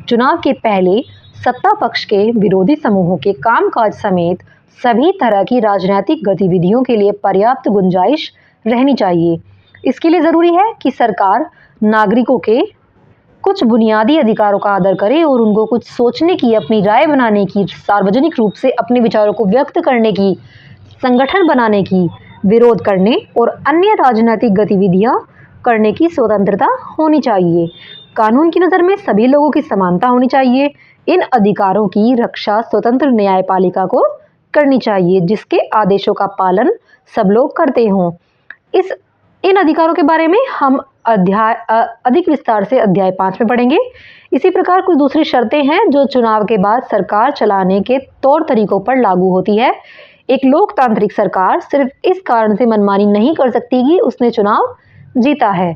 चुनाव के पहले सत्ता पक्ष के विरोधी समूहों के कामकाज समेत सभी तरह की राजनीतिक गतिविधियों के लिए पर्याप्त गुंजाइश रहनी चाहिए। इसके लिए जरूरी है कि सरकार नागरिकों के कुछ बुनियादी अधिकारों का आदर करे और उनको कुछ सोचने की, अपनी राय बनाने की, सार्वजनिक रूप से अपने विचारों को व्यक्त करने की, संगठन बनाने की, विरोध करने और अन्य राजनीतिक गतिविधियां करने की स्वतंत्रता होनी चाहिए। कानून की नज़र में सभी लोगों की समानता होनी चाहिए। इन अधिकारों की रक्षा स्वतंत्र न्यायपालिका को करनी चाहिए, जिसके आदेशों का पालन सब लोग करते हों। इन अधिकारों के बारे में हम अधिक विस्तार से अध्याय 5 में पढ़ेंगे। इसी प्रकार कुछ दूसरी शर्तें हैं जो चुनाव के बाद सरकार चलाने के तौर तरीकों पर लागू होती है। एक लोकतांत्रिक सरकार सिर्फ इस कारण से मनमानी नहीं कर सकती कि उसने चुनाव जीता है,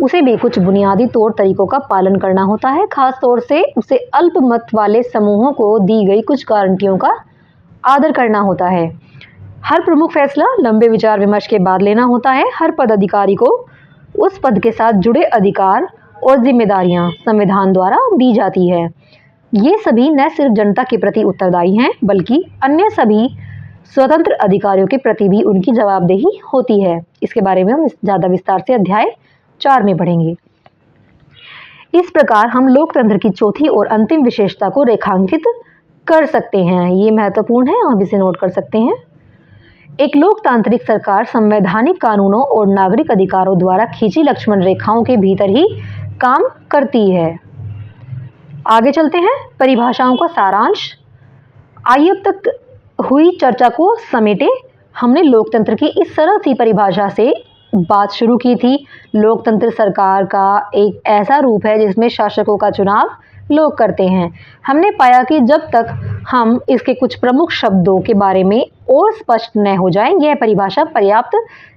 उसे भी कुछ बुनियादी तौर तरीकों का पालन करना होता है। खास तौर से उसे अल्पमत वाले समूहों को दी गई कुछ गारंटियों का आदर करना होता है। हर प्रमुख फैसला लंबे विचार विमर्श के बाद लेना होता है। हर पदाधिकारी को उस पद के साथ जुड़े अधिकार और जिम्मेदारियां संविधान द्वारा दी जाती है। ये सभी न सिर्फ जनता के प्रति उत्तरदायी हैं, बल्कि अन्य सभी स्वतंत्र अधिकारियों के प्रति भी उनकी जवाबदेही होती है। इसके बारे में हम ज़्यादा विस्तार से अध्याय 4 में पढ़ेंगे। इस प्रकार हम लोकतंत्र की चौथी और अंतिम विशेषता को रेखांकित कर सकते हैं। ये महत्वपूर्ण है, आप इसे नोट कर सकते हैं। एक लोकतांत्रिक सरकार संवैधानिक कानूनों और नागरिक अधिकारों द्वारा खींची लक्ष्मण रेखाओं के भीतर ही काम करती है। आगे चलते हैं, परिभाषाओं का सारांश। आइए अब तक हुई चर्चा को समेटे। हमने लोकतंत्र की इस सरल सी परिभाषा से बात शुरू की थी। लोकतंत्र सरकार का एक ऐसा रूप है जिसमें शासकों का चुनाव लोग करते हैं। हमने पाया कि जब तक हम इसके कुछ प्रमुख शब्दों के बारे में और स्पष्ट न हो जाएं, यह परिभाषा पर्याप्त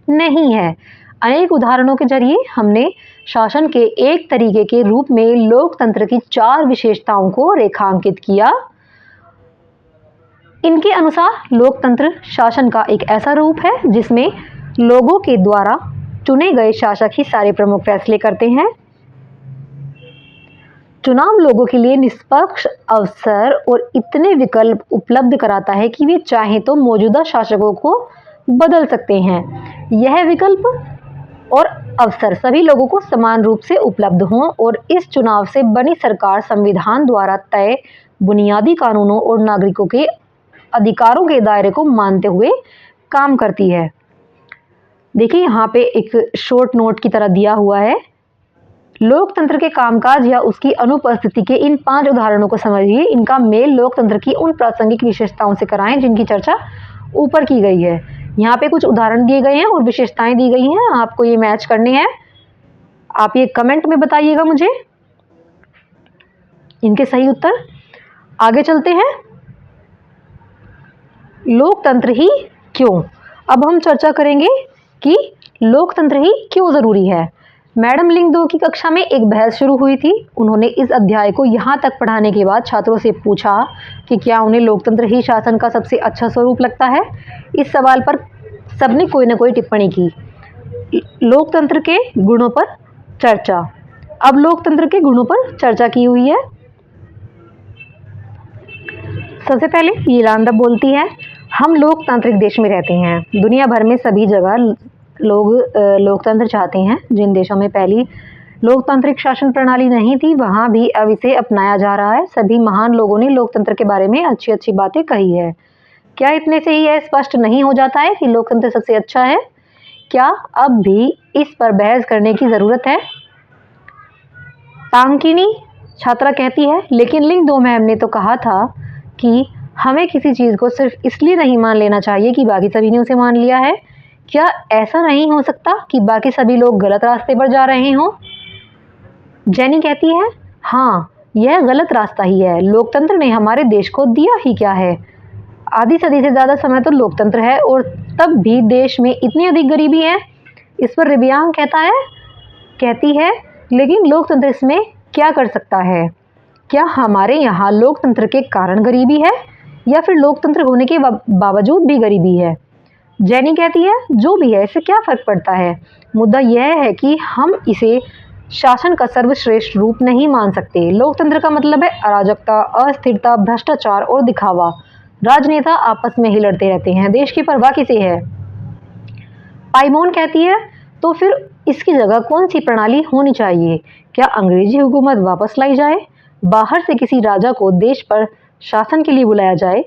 नहीं है। अनेक उदाहरणों के जरिए हमने शासन के एक तरीके के रूप में लोकतंत्र की 4 विशेषताओं को रेखांकित किया। इनके अनुसार लोकतंत्र शासन का एक ऐसा रूप है जिसमें लोगों के द्वारा चुने गए शासक ही सारे प्रमुख फैसले करते हैं। चुनाव लोगों के लिए निष्पक्ष अवसर और इतने विकल्प उपलब्ध कराता है कि वे चाहें तो मौजूदा शासकों को बदल सकते हैं। यह विकल्प और अवसर सभी लोगों को समान रूप से उपलब्ध हों और इस चुनाव से बनी सरकार संविधान द्वारा तय बुनियादी कानूनों और नागरिकों के अधिकारों के दायरे को मानते हुए काम करती है। देखिए यहाँ पे एक शॉर्ट नोट की तरह दिया हुआ है। लोकतंत्र के कामकाज या उसकी अनुपस्थिति के इन 5 उदाहरणों को समझिए। इनका मेल लोकतंत्र की उन प्रासंगिक विशेषताओं से कराएं जिनकी चर्चा ऊपर की गई है। यहाँ पे कुछ उदाहरण दिए गए हैं और विशेषताएं दी गई हैं, आपको ये मैच करने हैं। आप ये कमेंट में बताइएगा मुझे इनके सही उत्तर। आगे चलते हैं, लोकतंत्र ही क्यों। अब हम चर्चा करेंगे कि लोकतंत्र ही क्यों जरूरी है। मैडम लिंग 2 की कक्षा में एक बहस शुरू हुई थी। उन्होंने इस अध्याय को यहाँ तक पढ़ाने के बाद छात्रों से पूछा कि क्या उन्हें लोकतंत्र ही शासन का सबसे अच्छा स्वरूप लगता है। इस सवाल पर सबने कोई ना कोई टिप्पणी की। लोकतंत्र के गुणों पर चर्चा। अब लोकतंत्र के गुणों पर चर्चा की हुई है। सबसे पहले लीलांदा बोलती है, हम लोकतांत्रिक देश में रहते हैं। दुनिया भर में सभी जगह लोग लोकतंत्र चाहते हैं। जिन देशों में पहली लोकतांत्रिक शासन प्रणाली नहीं थी, वहाँ भी अब इसे अपनाया जा रहा है। सभी महान लोगों ने लोकतंत्र के बारे में अच्छी अच्छी बातें कही है। क्या इतने से ही यह स्पष्ट नहीं हो जाता है कि लोकतंत्र सबसे अच्छा है? क्या अब भी इस पर बहस करने की ज़रूरत है? तांकिनी छात्रा कहती है, लेकिन लिंग 2 में हमने तो कहा था कि हमें किसी चीज़ को सिर्फ इसलिए नहीं मान लेना चाहिए कि बाकी सभी ने उसे मान लिया है। क्या ऐसा नहीं हो सकता कि बाकी सभी लोग गलत रास्ते पर जा रहे हों? जेनी कहती है, हाँ, यह गलत रास्ता ही है। लोकतंत्र ने हमारे देश को दिया ही क्या है? आधी सदी से ज़्यादा समय तो लोकतंत्र है और तब भी देश में इतनी अधिक गरीबी है। इस पर रिबियांग कहती है, लेकिन लोकतंत्र इसमें क्या कर सकता है? क्या हमारे यहाँ लोकतंत्र के कारण गरीबी है या फिर लोकतंत्र होने के बावजूद भी गरीबी है? जेनी कहती है, जो भी है, इससे क्या फ़र्क पड़ता है। मुद्दा यह है कि हम इसे शासन का सर्वश्रेष्ठ रूप नहीं मान सकते। लोकतंत्र का मतलब है अराजकता, अस्थिरता, भ्रष्टाचार और दिखावा। राजनेता आपस में ही लड़ते रहते हैं, देश की परवाह किसे है? पाइमोन कहती है, तो फिर इसकी जगह कौन सी प्रणाली होनी चाहिए? क्या अंग्रेजी हुकूमत वापस लाई जाए? बाहर से किसी राजा को देश पर शासन के लिए बुलाया जाए?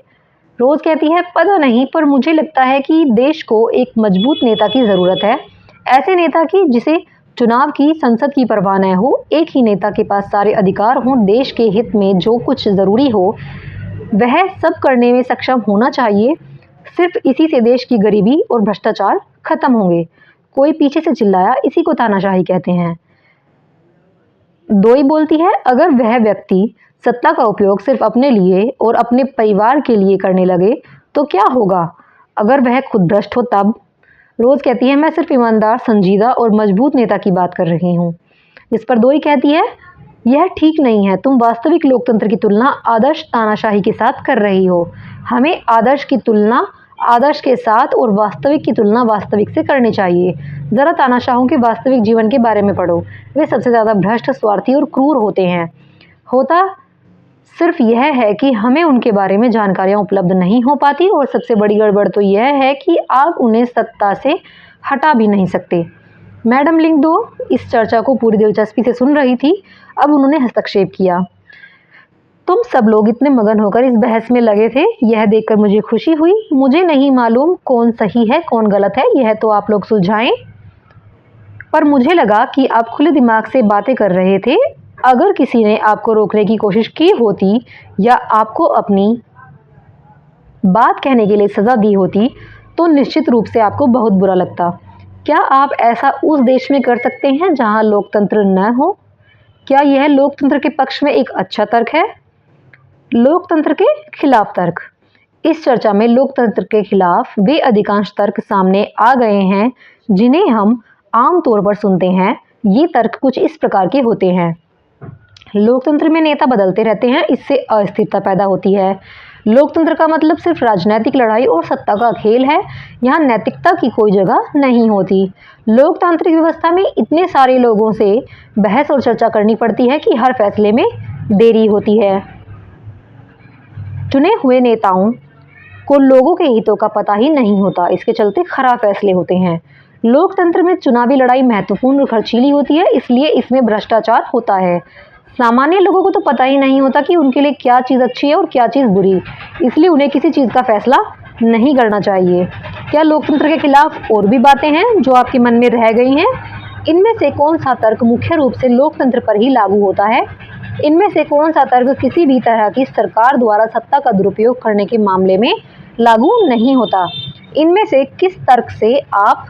रोज कहती है, पता नहीं, पर मुझे लगता है कि देश को एक मजबूत नेता की ज़रूरत है। ऐसे नेता की जिसे चुनाव की, संसद की परवाह न हो। एक ही नेता के पास सारे अधिकार हों। देश के हित में जो कुछ ज़रूरी हो वह सब करने में सक्षम होना चाहिए। सिर्फ इसी से देश की गरीबी और भ्रष्टाचार खत्म होंगे। कोई पीछे से चिल्लाया, इसी को तानाशाही कहते हैं। दोई बोलती है, अगर वह व्यक्ति सत्ता का उपयोग सिर्फ अपने लिए और अपने परिवार के लिए करने लगे तो क्या होगा? अगर वह खुद भ्रष्ट हो तब? रोज कहती है, मैं सिर्फ ईमानदार, संजीदा और मजबूत नेता की बात कर रही हूँ। इस पर दोई कहती है, यह ठीक नहीं है, तुम वास्तविक लोकतंत्र की तुलना आदर्श तानाशाही के साथ कर रही हो। हमें आदर्श की तुलना आदर्श के साथ और वास्तविक की तुलना वास्तविक से करनी चाहिए। जरा तानाशाहों के वास्तविक जीवन के बारे में पढ़ो, वे सबसे ज़्यादा भ्रष्ट, स्वार्थी और क्रूर होते हैं। होता सिर्फ यह है कि हमें उनके बारे में जानकारियां उपलब्ध नहीं हो पाती और सबसे बड़ी गड़बड़ तो यह है कि आप उन्हें सत्ता से हटा भी नहीं सकते। मैडम लिंगदो इस चर्चा को पूरी दिलचस्पी से सुन रही थी। अब उन्होंने हस्तक्षेप किया, तुम सब लोग इतने मगन होकर इस बहस में लगे थे, यह देखकर मुझे खुशी हुई। मुझे नहीं मालूम कौन सही है कौन गलत है, यह तो आप लोग सुलझाएं, पर मुझे लगा कि आप खुले दिमाग से बातें कर रहे थे। अगर किसी ने आपको रोकने की कोशिश की होती या आपको अपनी बात कहने के लिए सज़ा दी होती तो निश्चित रूप से आपको बहुत बुरा लगता। क्या आप ऐसा उस देश में कर सकते हैं जहां लोकतंत्र न हो? क्या यह लोकतंत्र के पक्ष में एक अच्छा तर्क है? लोकतंत्र के खिलाफ तर्क। इस चर्चा में लोकतंत्र के खिलाफ वे अधिकांश तर्क सामने आ गए हैं जिन्हें हम आम तौर पर सुनते हैं। ये तर्क कुछ इस प्रकार के होते हैं। लोकतंत्र में नेता बदलते रहते हैं, इससे अस्थिरता पैदा होती है। लोकतंत्र का मतलब सिर्फ राजनीतिक लड़ाई और सत्ता का खेल है, यहाँ नैतिकता की कोई जगह नहीं होती। लोकतांत्रिक व्यवस्था में इतने सारे लोगों से बहस और चर्चा करनी पड़ती है कि हर फैसले में देरी होती है। चुने हुए नेताओं को लोगों के हितों का पता ही नहीं होता, इसके चलते खराब फैसले होते हैं। लोकतंत्र में चुनावी लड़ाई महत्वपूर्ण और खर्चीली होती है, इसलिए इसमें भ्रष्टाचार होता है। सामान्य लोगों को तो पता ही नहीं होता कि उनके लिए क्या चीज़ अच्छी है और क्या चीज़ बुरी, इसलिए उन्हें किसी चीज़ का फैसला नहीं करना चाहिए। क्या लोकतंत्र के खिलाफ और भी बातें हैं जो आपके मन में रह गई हैं? इनमें से कौन सा तर्क मुख्य रूप से लोकतंत्र पर ही लागू होता है? इनमें से कौन सा तर्क किसी भी तरह की सरकार द्वारा सत्ता का दुरुपयोग करने के मामले में लागू नहीं होता? इनमें से किस तर्क से आप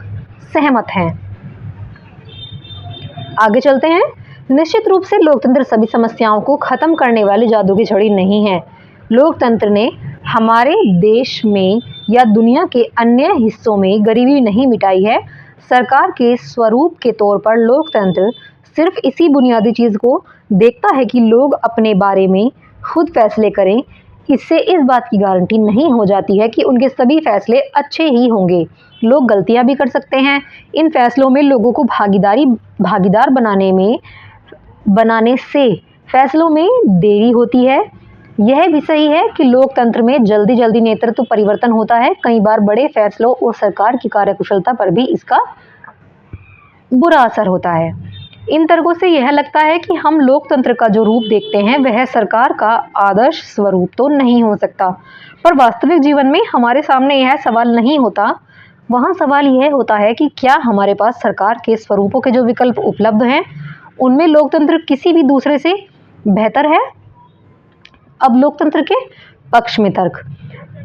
सहमत हैं? आगे चलते हैं। निश्चित रूप से लोकतंत्र सभी समस्याओं को खत्म करने वाली जादू की छड़ी नहीं है। लोकतंत्र ने हमारे देश में या दुनिया के अन्य हिस्सों में गरीबी नहीं मिटाई है। सरकार के स्वरूप के तौर पर लोकतंत्र सिर्फ इसी बुनियादी चीज़ को देखता है कि लोग अपने बारे में खुद फैसले करें। इससे इस बात की गारंटी नहीं हो जाती है कि उनके सभी फैसले अच्छे ही होंगे। लोग गलतियां भी कर सकते हैं। इन फैसलों में लोगों को भागीदार बनाने से फैसलों में देरी होती है। यह भी सही है कि लोकतंत्र में जल्दी नेतृत्व परिवर्तन होता है। कई बार बड़े फैसलों और सरकार की कार्यकुशलता पर भी इसका बुरा असर होता है। इन तर्कों से यह लगता है कि हम लोकतंत्र का जो रूप देखते हैं वह सरकार का आदर्श स्वरूप तो नहीं हो सकता, पर वास्तविक जीवन में हमारे सामने यह सवाल नहीं होता। वहाँ सवाल यह होता है कि क्या हमारे पास सरकार के स्वरूपों के जो विकल्प उपलब्ध हैं उनमें लोकतंत्र किसी भी दूसरे से बेहतर है? अब लोकतंत्र के पक्ष में तर्क।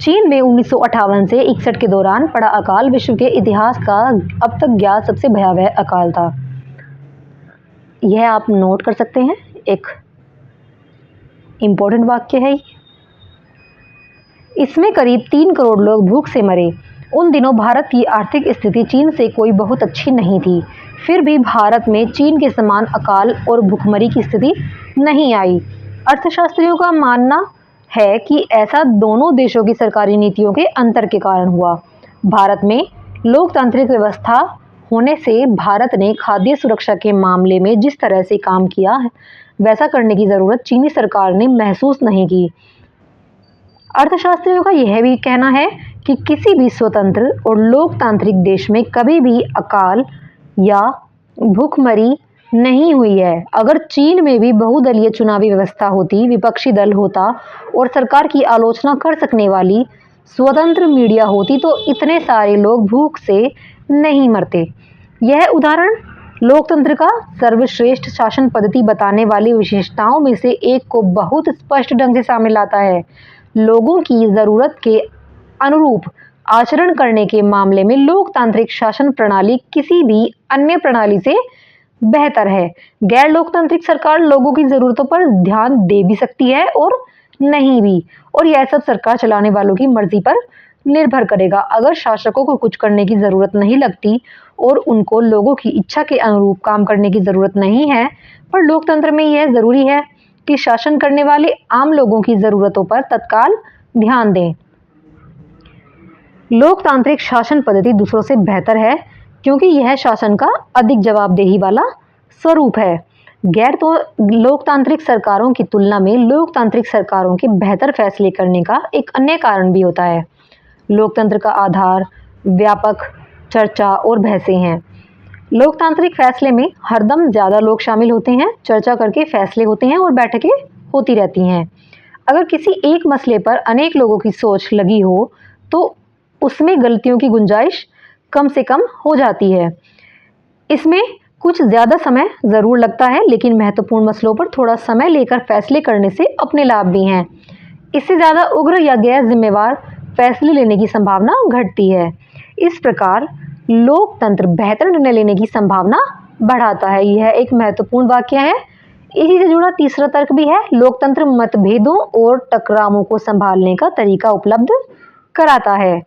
चीन में 1958 से 61 के दौरान पड़ा अकाल विश्व के इतिहास का अब तक ज्ञात सबसे भयावह अकाल था। यह आप नोट कर सकते हैं, एक इम्पोर्टेंट वाक्य है। इसमें करीब 3 करोड़ लोग भूख से मरे। उन दिनों भारत की आर्थिक स्थिति चीन से कोई बहुत अच्छी नहीं थी, फिर भी भारत में चीन के समान अकाल और भूखमरी की स्थिति नहीं आई। अर्थशास्त्रियों का मानना है कि ऐसा दोनों देशों की सरकारी नीतियों के अंतर के कारण हुआ। भारत में लोकतांत्रिक व्यवस्था होने से भारत ने खाद्य सुरक्षा के मामले में जिस तरह से काम किया है वैसा करने की ज़रूरत चीनी सरकार ने महसूस नहीं की। अर्थशास्त्रियों का यह भी कहना है कि किसी भी स्वतंत्र और लोकतांत्रिक देश में कभी भी अकाल या भूखमरी नहीं हुई है। अगर चीन में भी बहुदलीय चुनावी व्यवस्था होती, विपक्षी दल होता और सरकार की आलोचना कर सकने वाली स्वतंत्र मीडिया होती तो इतने सारे लोग भूख से नहीं मरते। यह उदाहरण लोकतंत्र का सर्वश्रेष्ठ शासन पद्धति बताने वाली विशेषताओं में से एक को बहुत स्पष्ट ढंग से सामने लाता है। लोगों की ज़रूरत के अनुरूप आचरण करने के मामले में लोकतांत्रिक शासन प्रणाली किसी भी अन्य प्रणाली से बेहतर है। गैर लोकतांत्रिक सरकार लोगों की जरूरतों पर ध्यान दे भी सकती है और नहीं भी, और यह सब सरकार चलाने वालों की मर्जी पर निर्भर करेगा। अगर शासकों को कुछ करने की जरूरत नहीं लगती और उनको लोगों की इच्छा के अनुरूप काम करने की जरूरत नहीं है, पर लोकतंत्र में यह जरूरी है कि शासन करने वाले आम लोगों की जरूरतों पर तत्काल ध्यान दें। लोकतांत्रिक शासन पद्धति दूसरों से बेहतर है क्योंकि यह शासन का अधिक जवाबदेही वाला स्वरूप है। गैर तो लोकतांत्रिक सरकारों की तुलना में लोकतांत्रिक सरकारों के बेहतर फैसले करने का एक अन्य कारण भी होता है। लोकतंत्र का आधार व्यापक चर्चा और बहसें हैं। लोकतांत्रिक फैसले में हरदम ज़्यादा लोग शामिल होते हैं, चर्चा करके फैसले होते हैं और बैठकें होती रहती हैं। अगर किसी एक मसले पर अनेक लोगों की सोच लगी हो तो उसमें गलतियों की गुंजाइश कम से कम हो जाती है। इसमें कुछ ज़्यादा समय ज़रूर लगता है, लेकिन महत्वपूर्ण मसलों पर थोड़ा समय लेकर फैसले करने से अपने लाभ भी हैं। इससे ज़्यादा उग्र या गैर जिम्मेवार फैसले लेने की संभावना घटती है। इस प्रकार लोकतंत्र बेहतर निर्णय लेने की संभावना बढ़ाता है। यह एक महत्वपूर्ण वाक्य है। इसी से जुड़ा तीसरा तर्क भी है। लोकतंत्र मतभेदों और टकरावों को संभालने का तरीका उपलब्ध कराता है।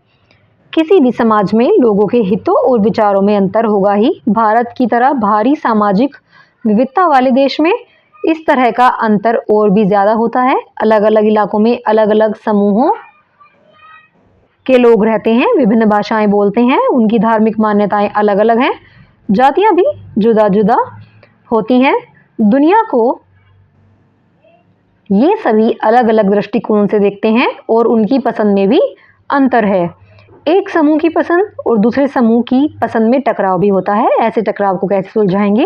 किसी भी समाज में लोगों के हितों और विचारों में अंतर होगा ही। भारत की तरह भारी सामाजिक विविधता वाले देश में इस तरह का अंतर और भी ज़्यादा होता है। अलग अलग इलाकों में अलग अलग समूहों के लोग रहते हैं, विभिन्न भाषाएं बोलते हैं, उनकी धार्मिक मान्यताएं अलग अलग हैं, जातियां भी जुदा जुदा होती हैं। दुनिया को ये सभी अलग अलग दृष्टिकोण से देखते हैं और उनकी पसंद में भी अंतर है। एक समूह की पसंद और दूसरे समूह की पसंद में टकराव भी होता है। ऐसे टकराव को कैसे सुलझाएंगे?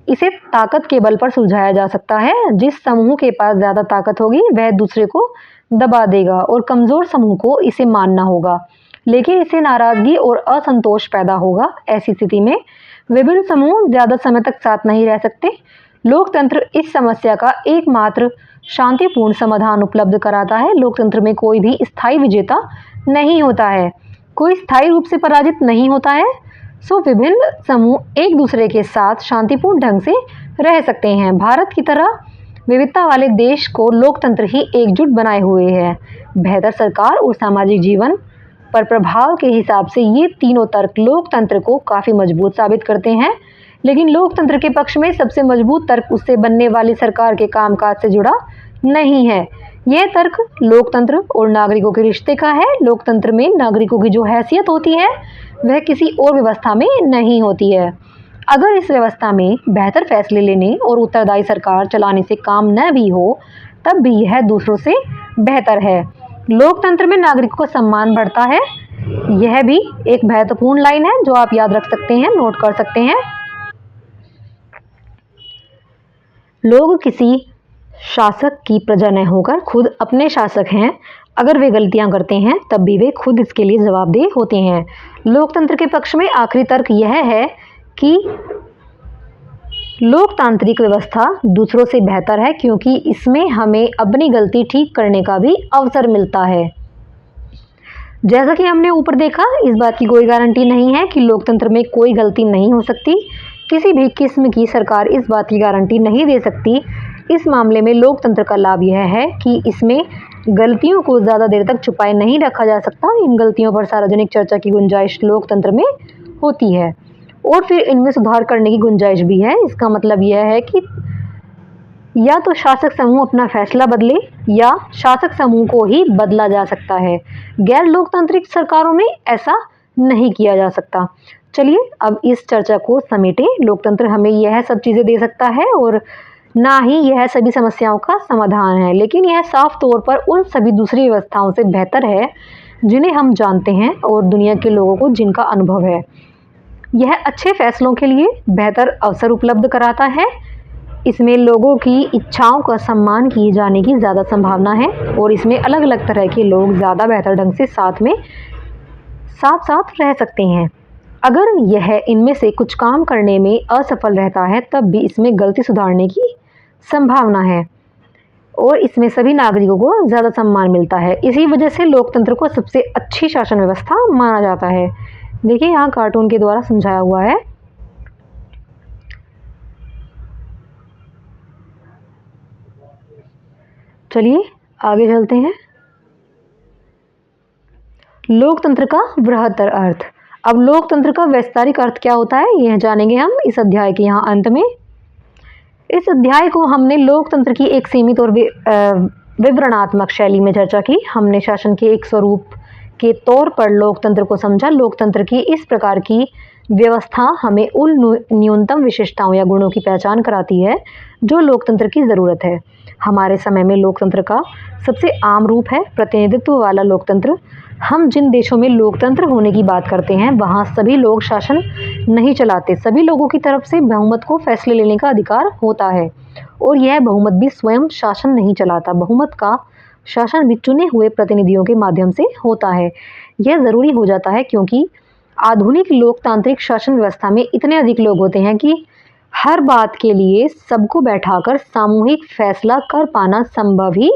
इसे ताकत के बल पर सुलझाया जा सकता है। जिस समूह के पास ज़्यादा ताकत होगी वह दूसरे को दबा देगा और कमज़ोर समूह को इसे मानना होगा, लेकिन इससे नाराज़गी और असंतोष पैदा होगा। ऐसी स्थिति में विभिन्न समूह ज़्यादा समय तक साथ नहीं रह सकते। लोकतंत्र इस समस्या का एकमात्र शांतिपूर्ण समाधान उपलब्ध कराता है। लोकतंत्र में कोई भी स्थायी विजेता नहीं होता है, कोई स्थायी रूप से पराजित नहीं होता है। सो विभिन्न समूह एक दूसरे के साथ शांतिपूर्ण ढंग से रह सकते हैं। भारत की तरह विविधता वाले देश को लोकतंत्र ही एकजुट बनाए हुए है। बेहतर सरकार और सामाजिक जीवन पर प्रभाव के हिसाब से ये तीनों तर्क लोकतंत्र को काफ़ी मजबूत साबित करते हैं, लेकिन लोकतंत्र के पक्ष में सबसे मजबूत तर्क उससे बनने वाली सरकार के कामकाज से जुड़ा नहीं है। यह तर्क लोकतंत्र और नागरिकों के रिश्ते का है। लोकतंत्र में नागरिकों की जो हैसियत होती है वह किसी और व्यवस्था में नहीं होती है। अगर इस व्यवस्था में बेहतर फैसले लेने और उत्तरदायी सरकार चलाने से काम न भी हो, तब भी यह दूसरों से बेहतर है। लोकतंत्र में नागरिकों का सम्मान बढ़ता है। यह भी एक महत्वपूर्ण लाइन है जो आप याद रख सकते हैं, नोट कर सकते हैं। लोग किसी शासक की प्रजा न होकर खुद अपने शासक हैं। अगर वे गलतियां करते हैं तब भी वे खुद इसके लिए जवाबदेह होते हैं। लोकतंत्र के पक्ष में आखिरी तर्क यह है कि लोकतांत्रिक व्यवस्था दूसरों से बेहतर है क्योंकि इसमें हमें अपनी गलती ठीक करने का भी अवसर मिलता है। जैसा कि हमने ऊपर देखा, इस बात की कोई गारंटी नहीं है कि लोकतंत्र में कोई गलती नहीं हो सकती। किसी भी किस्म की सरकार इस बात की गारंटी नहीं दे सकती। इस मामले में लोकतंत्र का लाभ यह है कि इसमें गलतियों को ज़्यादा देर तक छुपाए नहीं रखा जा सकता। इन गलतियों पर सार्वजनिक चर्चा की गुंजाइश लोकतंत्र में होती है और फिर इनमें सुधार करने की गुंजाइश भी है। इसका मतलब यह है कि या तो शासक समूह अपना फैसला बदले या शासक समूह को ही बदला जा सकता है। गैर लोकतांत्रिक सरकारों में ऐसा नहीं किया जा सकता। चलिए अब इस चर्चा को समेटें। लोकतंत्र हमें यह सब चीज़ें दे सकता है और ना ही यह सभी समस्याओं का समाधान है, लेकिन यह साफ तौर पर उन सभी दूसरी व्यवस्थाओं से बेहतर है जिन्हें हम जानते हैं और दुनिया के लोगों को जिनका अनुभव है। यह अच्छे फैसलों के लिए बेहतर अवसर उपलब्ध कराता है। इसमें लोगों की इच्छाओं का सम्मान किए जाने की ज़्यादा संभावना है और इसमें अलग अलग तरह के लोग ज़्यादा बेहतर ढंग से साथ रह सकते हैं। अगर यह इनमें से कुछ काम करने में असफल रहता है तब भी इसमें गलती सुधारने की संभावना है। और इसमें सभी नागरिकों को ज़्यादा सम्मान मिलता है। इसी वजह से लोकतंत्र को सबसे अच्छी शासन व्यवस्था माना जाता है। देखिए यहाँ कार्टून के द्वारा समझाया हुआ है। चलिए आगे चलते हैं। लोकतंत्र का बृहत्तर अर्थ। अब लोकतंत्र का वैस्तारिक अर्थ क्या होता है यह जानेंगे हम इस अध्याय के यहाँ अंत में। इस अध्याय को हमने लोकतंत्र की एक सीमित और विवरणात्मक शैली में चर्चा की। हमने शासन के एक स्वरूप के तौर पर लोकतंत्र को समझा। लोकतंत्र की इस प्रकार की व्यवस्था हमें उन न्यूनतम विशेषताओं या गुणों की पहचान कराती है जो लोकतंत्र की ज़रूरत है। हमारे समय में लोकतंत्र का सबसे आम रूप है प्रतिनिधित्व वाला लोकतंत्र। हम जिन देशों में लोकतंत्र होने की बात करते हैं वहाँ सभी लोग शासन नहीं चलाते। सभी लोगों की तरफ से बहुमत को फैसले लेने का अधिकार होता है और यह बहुमत भी स्वयं शासन नहीं चलाता। बहुमत का शासन भी चुने हुए प्रतिनिधियों के माध्यम से होता है। यह ज़रूरी हो जाता है क्योंकि आधुनिक लोकतांत्रिक शासन व्यवस्था में इतने अधिक लोग होते हैं कि हर बात के लिए सबको बैठाकर सामूहिक फैसला कर पाना संभव ही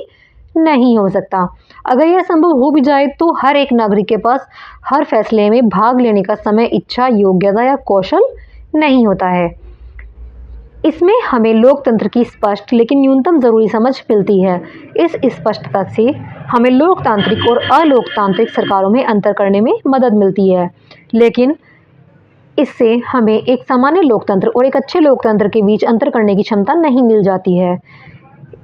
नहीं हो सकता। अगर यह संभव हो भी जाए तो हर एक नागरिक के पास हर फैसले में भाग लेने का समय, इच्छा, योग्यता या कौशल नहीं होता है। इसमें हमें लोकतंत्र की स्पष्ट लेकिन न्यूनतम ज़रूरी समझ मिलती है। इस स्पष्टता से हमें लोकतांत्रिक और अलोकतांत्रिक सरकारों में अंतर करने में मदद मिलती है, लेकिन इससे हमें एक सामान्य लोकतंत्र और एक अच्छे लोकतंत्र के बीच अंतर करने की क्षमता नहीं मिल जाती है।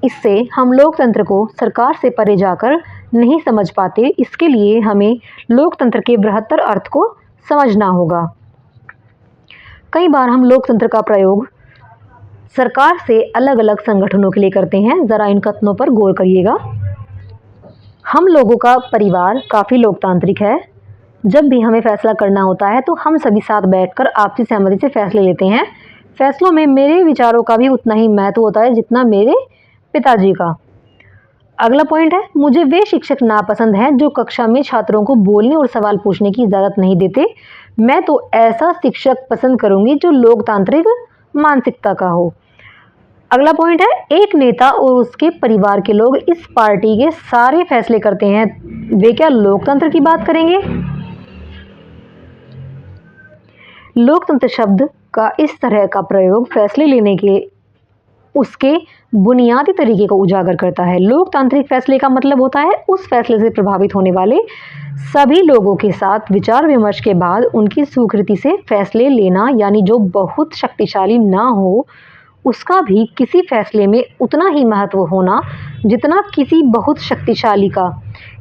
इससे हम लोकतंत्र को सरकार से परे जाकर नहीं समझ पाते। इसके लिए हमें लोकतंत्र के बृहत्तर अर्थ को समझना होगा। कई बार हम लोकतंत्र का प्रयोग सरकार से अलग अलग संगठनों के लिए करते हैं। ज़रा इन कथनों पर गौर करिएगा। हम लोगों का परिवार काफ़ी लोकतांत्रिक है। जब भी हमें फैसला करना होता है तो हम सभी साथ बैठकर आपसी सहमति से फैसले लेते हैं। फैसलों में मेरे विचारों का भी उतना ही महत्व होता है जितना मेरे पिताजी का। अगला पॉइंट है, मुझे वे शिक्षक नापसंद हैं जो कक्षा में छात्रों को बोलने और सवाल पूछने की इजाज़त नहीं देते। मैं तो ऐसा शिक्षक पसंद करूंगी जो लोकतांत्रिक मानसिकता का हो। अगला पॉइंट है, एक नेता और उसके परिवार के लोग इस पार्टी के सारे फैसले करते हैं, वे क्या लोकतंत्र की बात करेंगे? लोकतंत्र शब्द का इस तरह का प्रयोग फैसले लेने के उसके बुनियादी तरीके को उजागर करता है। लोकतांत्रिक फैसले का मतलब होता है उस फैसले से प्रभावित होने वाले सभी लोगों के साथ विचार विमर्श के बाद उनकी स्वीकृति से फैसले लेना, यानी जो बहुत शक्तिशाली ना हो उसका भी किसी फैसले में उतना ही महत्व होना जितना किसी बहुत शक्तिशाली का।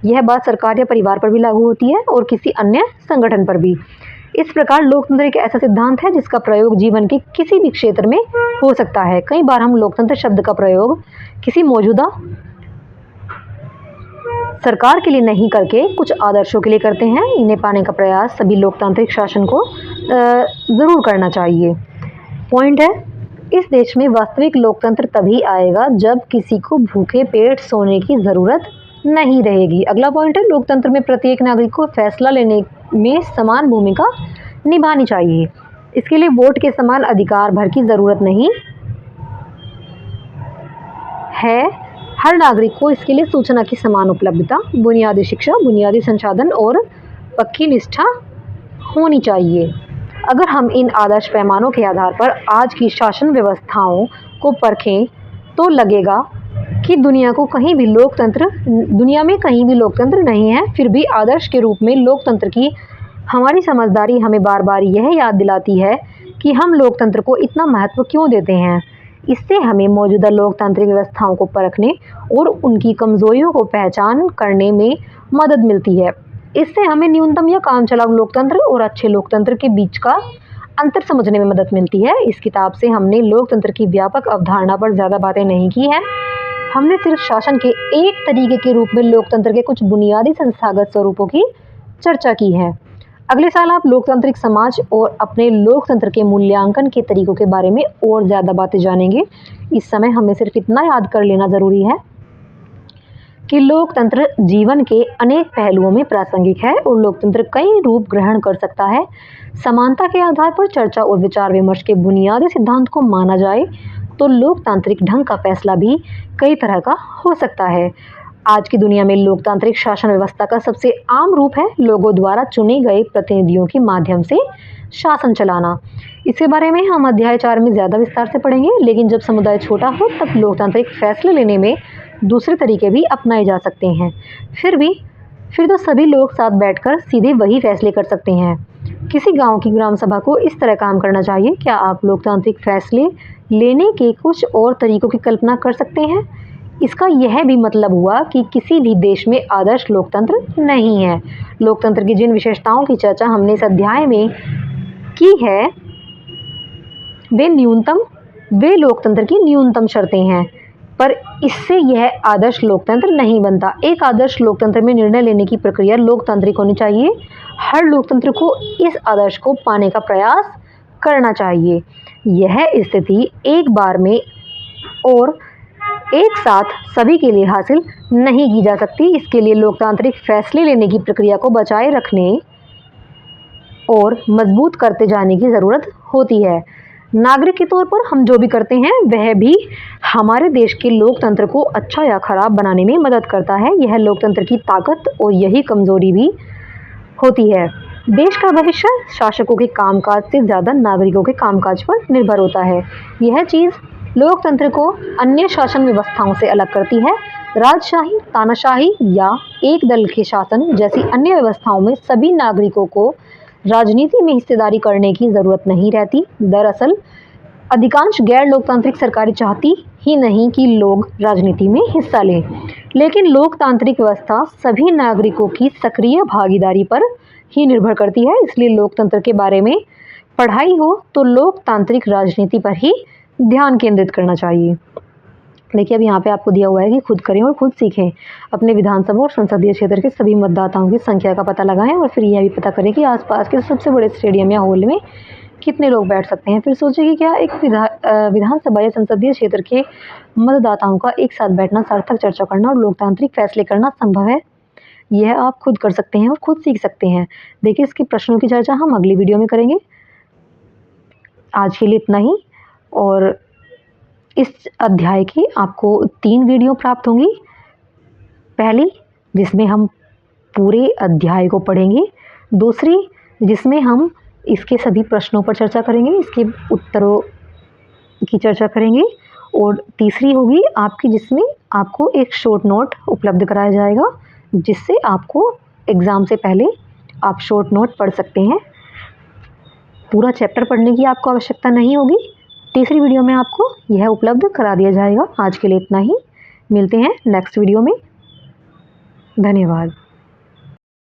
यह बात सरकार या परिवार पर भी लागू होती है और किसी अन्य संगठन पर भी। इस प्रकार लोकतंत्र एक ऐसा सिद्धांत है जिसका प्रयोग जीवन के किसी भी क्षेत्र में हो सकता है। कई बार हम लोकतंत्र शब्द का प्रयोग किसी मौजूदा सरकार के लिए नहीं करके कुछ आदर्शों के लिए करते हैं। इन्हें पाने का प्रयास सभी लोकतांत्रिक शासन को ज़रूर करना चाहिए। पॉइंट है, इस देश में वास्तविक लोकतंत्र तभी आएगा जब किसी को भूखे पेट सोने की ज़रूरत नहीं रहेगी। अगला पॉइंट है, लोकतंत्र में प्रत्येक नागरिक को फैसला लेने में समान भूमिका निभानी चाहिए। इसके लिए वोट के समान अधिकार भर की ज़रूरत नहीं है। हर नागरिक को इसके लिए सूचना की समान उपलब्धता, बुनियादी शिक्षा, बुनियादी संसाधन और पक्की निष्ठा होनी चाहिए। अगर हम इन आदर्श पैमानों के आधार पर आज की शासन व्यवस्थाओं को परखें तो लगेगा कि दुनिया में कहीं भी लोकतंत्र नहीं है। फिर भी आदर्श के रूप में लोकतंत्र की हमारी समझदारी हमें बार बार यह याद दिलाती है कि हम लोकतंत्र को इतना महत्व क्यों देते हैं। इससे हमें मौजूदा लोकतांत्रिक व्यवस्थाओं को परखने और उनकी कमजोरियों को पहचान करने में मदद मिलती है। इससे हमें न्यूनतम या कामचलाऊ लोकतंत्र और अच्छे लोकतंत्र के बीच का अंतर समझने में मदद मिलती है। इस किताब से हमने लोकतंत्र की व्यापक अवधारणा पर ज़्यादा बातें नहीं की हैं। हमने सिर्फ शासन के एक तरीके के रूप में लोकतंत्र के कुछ बुनियादी संस्थागत स्वरूपों की चर्चा की है। अगले साल आप लोकतांत्रिक समाज और अपने लोकतंत्र के मूल्यांकन के तरीकों के बारे में और ज़्यादा बातें जानेंगे। इस समय हमें सिर्फ इतना याद कर लेना ज़रूरी है कि लोकतंत्र जीवन के अनेक पहलुओं में प्रासंगिक है और लोकतंत्र कई रूप ग्रहण कर सकता है। समानता के आधार पर चर्चा और विचार विमर्श के बुनियादी सिद्धांत को माना जाए तो लोकतांत्रिक ढंग का फैसला भी कई तरह का हो सकता है। आज की दुनिया में लोकतांत्रिक शासन व्यवस्था का सबसे आम रूप है लोगों द्वारा चुने गए प्रतिनिधियों के माध्यम से शासन चलाना। इसके बारे में हम अध्याय 4 में ज़्यादा विस्तार से पढ़ेंगे, लेकिन जब समुदाय छोटा हो तब लोकतांत्रिक फैसले लेने में दूसरे तरीके भी अपनाए जा सकते हैं। फिर तो सभी लोग साथ बैठकर सीधे वही फैसले कर सकते हैं। किसी गांव की ग्राम सभा को इस तरह काम करना चाहिए। क्या आप लोकतांत्रिक फैसले लेने के कुछ और तरीकों की कल्पना कर सकते हैं? इसका यह भी मतलब हुआ कि किसी भी देश में आदर्श लोकतंत्र नहीं है। लोकतंत्र की जिन विशेषताओं की चर्चा हमने इस अध्याय में की है, वे लोकतंत्र की न्यूनतम शर्तें हैं, पर इससे यह आदर्श लोकतंत्र नहीं बनता। एक आदर्श लोकतंत्र में निर्णय लेने की प्रक्रिया लोकतांत्रिक होनी चाहिए। हर लोकतंत्र को इस आदर्श को पाने का प्रयास करना चाहिए। यह स्थिति एक बार में और एक साथ सभी के लिए हासिल नहीं की जा सकती। इसके लिए लोकतांत्रिक फैसले लेने की प्रक्रिया को बचाए रखने और मजबूत करते जाने की ज़रूरत होती है। नागरिक के तौर पर हम जो भी करते हैं वह भी हमारे देश के लोकतंत्र को अच्छा या खराब बनाने में मदद करता है। यह लोकतंत्र की ताकत और यही कमजोरी भी होती है। देश का भविष्य शासकों के कामकाज से ज़्यादा नागरिकों के कामकाज पर निर्भर होता है। यह चीज़ लोकतंत्र को अन्य शासन व्यवस्थाओं से अलग करती है। राजशाही, तानाशाही या एक दल के शासन जैसी अन्य व्यवस्थाओं में सभी नागरिकों को राजनीति में हिस्सेदारी करने की ज़रूरत नहीं रहती। दरअसल अधिकांश गैर लोकतांत्रिक सरकारें चाहती ही नहीं कि लोग राजनीति में हिस्सा लें, लेकिन लोकतांत्रिक व्यवस्था सभी नागरिकों की सक्रिय भागीदारी पर ही निर्भर करती है। इसलिए लोकतंत्र के बारे में पढ़ाई हो तो लोकतांत्रिक राजनीति पर ही ध्यान केंद्रित करना चाहिए। देखिए, अब यहाँ पे आपको दिया हुआ है कि खुद करें और खुद सीखें। अपने विधानसभा और संसदीय क्षेत्र के सभी मतदाताओं की संख्या का पता लगाएं और फिर यह भी पता करें कि आसपास के सबसे बड़े स्टेडियम या हॉल में कितने लोग बैठ सकते हैं। फिर सोचिए कि क्या एक विधानसभा या संसदीय क्षेत्र के मतदाताओं का एक साथ बैठना, सार्थक चर्चा करना और लोकतांत्रिक फैसले करना संभव है? यह आप खुद कर सकते हैं और खुद सीख सकते हैं। देखिए, इसके प्रश्नों की चर्चा हम अगली वीडियो में करेंगे। आज के लिए इतना ही। और इस अध्याय की आपको 3 वीडियो प्राप्त होंगी। पहली जिसमें हम पूरे अध्याय को पढ़ेंगे, दूसरी जिसमें हम इसके सभी प्रश्नों पर चर्चा करेंगे, इसके उत्तरों की चर्चा करेंगे, और तीसरी होगी आपकी जिसमें आपको एक शॉर्ट नोट उपलब्ध कराया जाएगा, जिससे आपको एग्ज़ाम से पहले आप शॉर्ट नोट पढ़ सकते हैं। पूरा चैप्टर पढ़ने की आपको आवश्यकता नहीं होगी। तीसरी वीडियो में आपको यह उपलब्ध करा दिया जाएगा। आज के लिए इतना ही। मिलते हैं नेक्स्ट वीडियो में। धन्यवाद।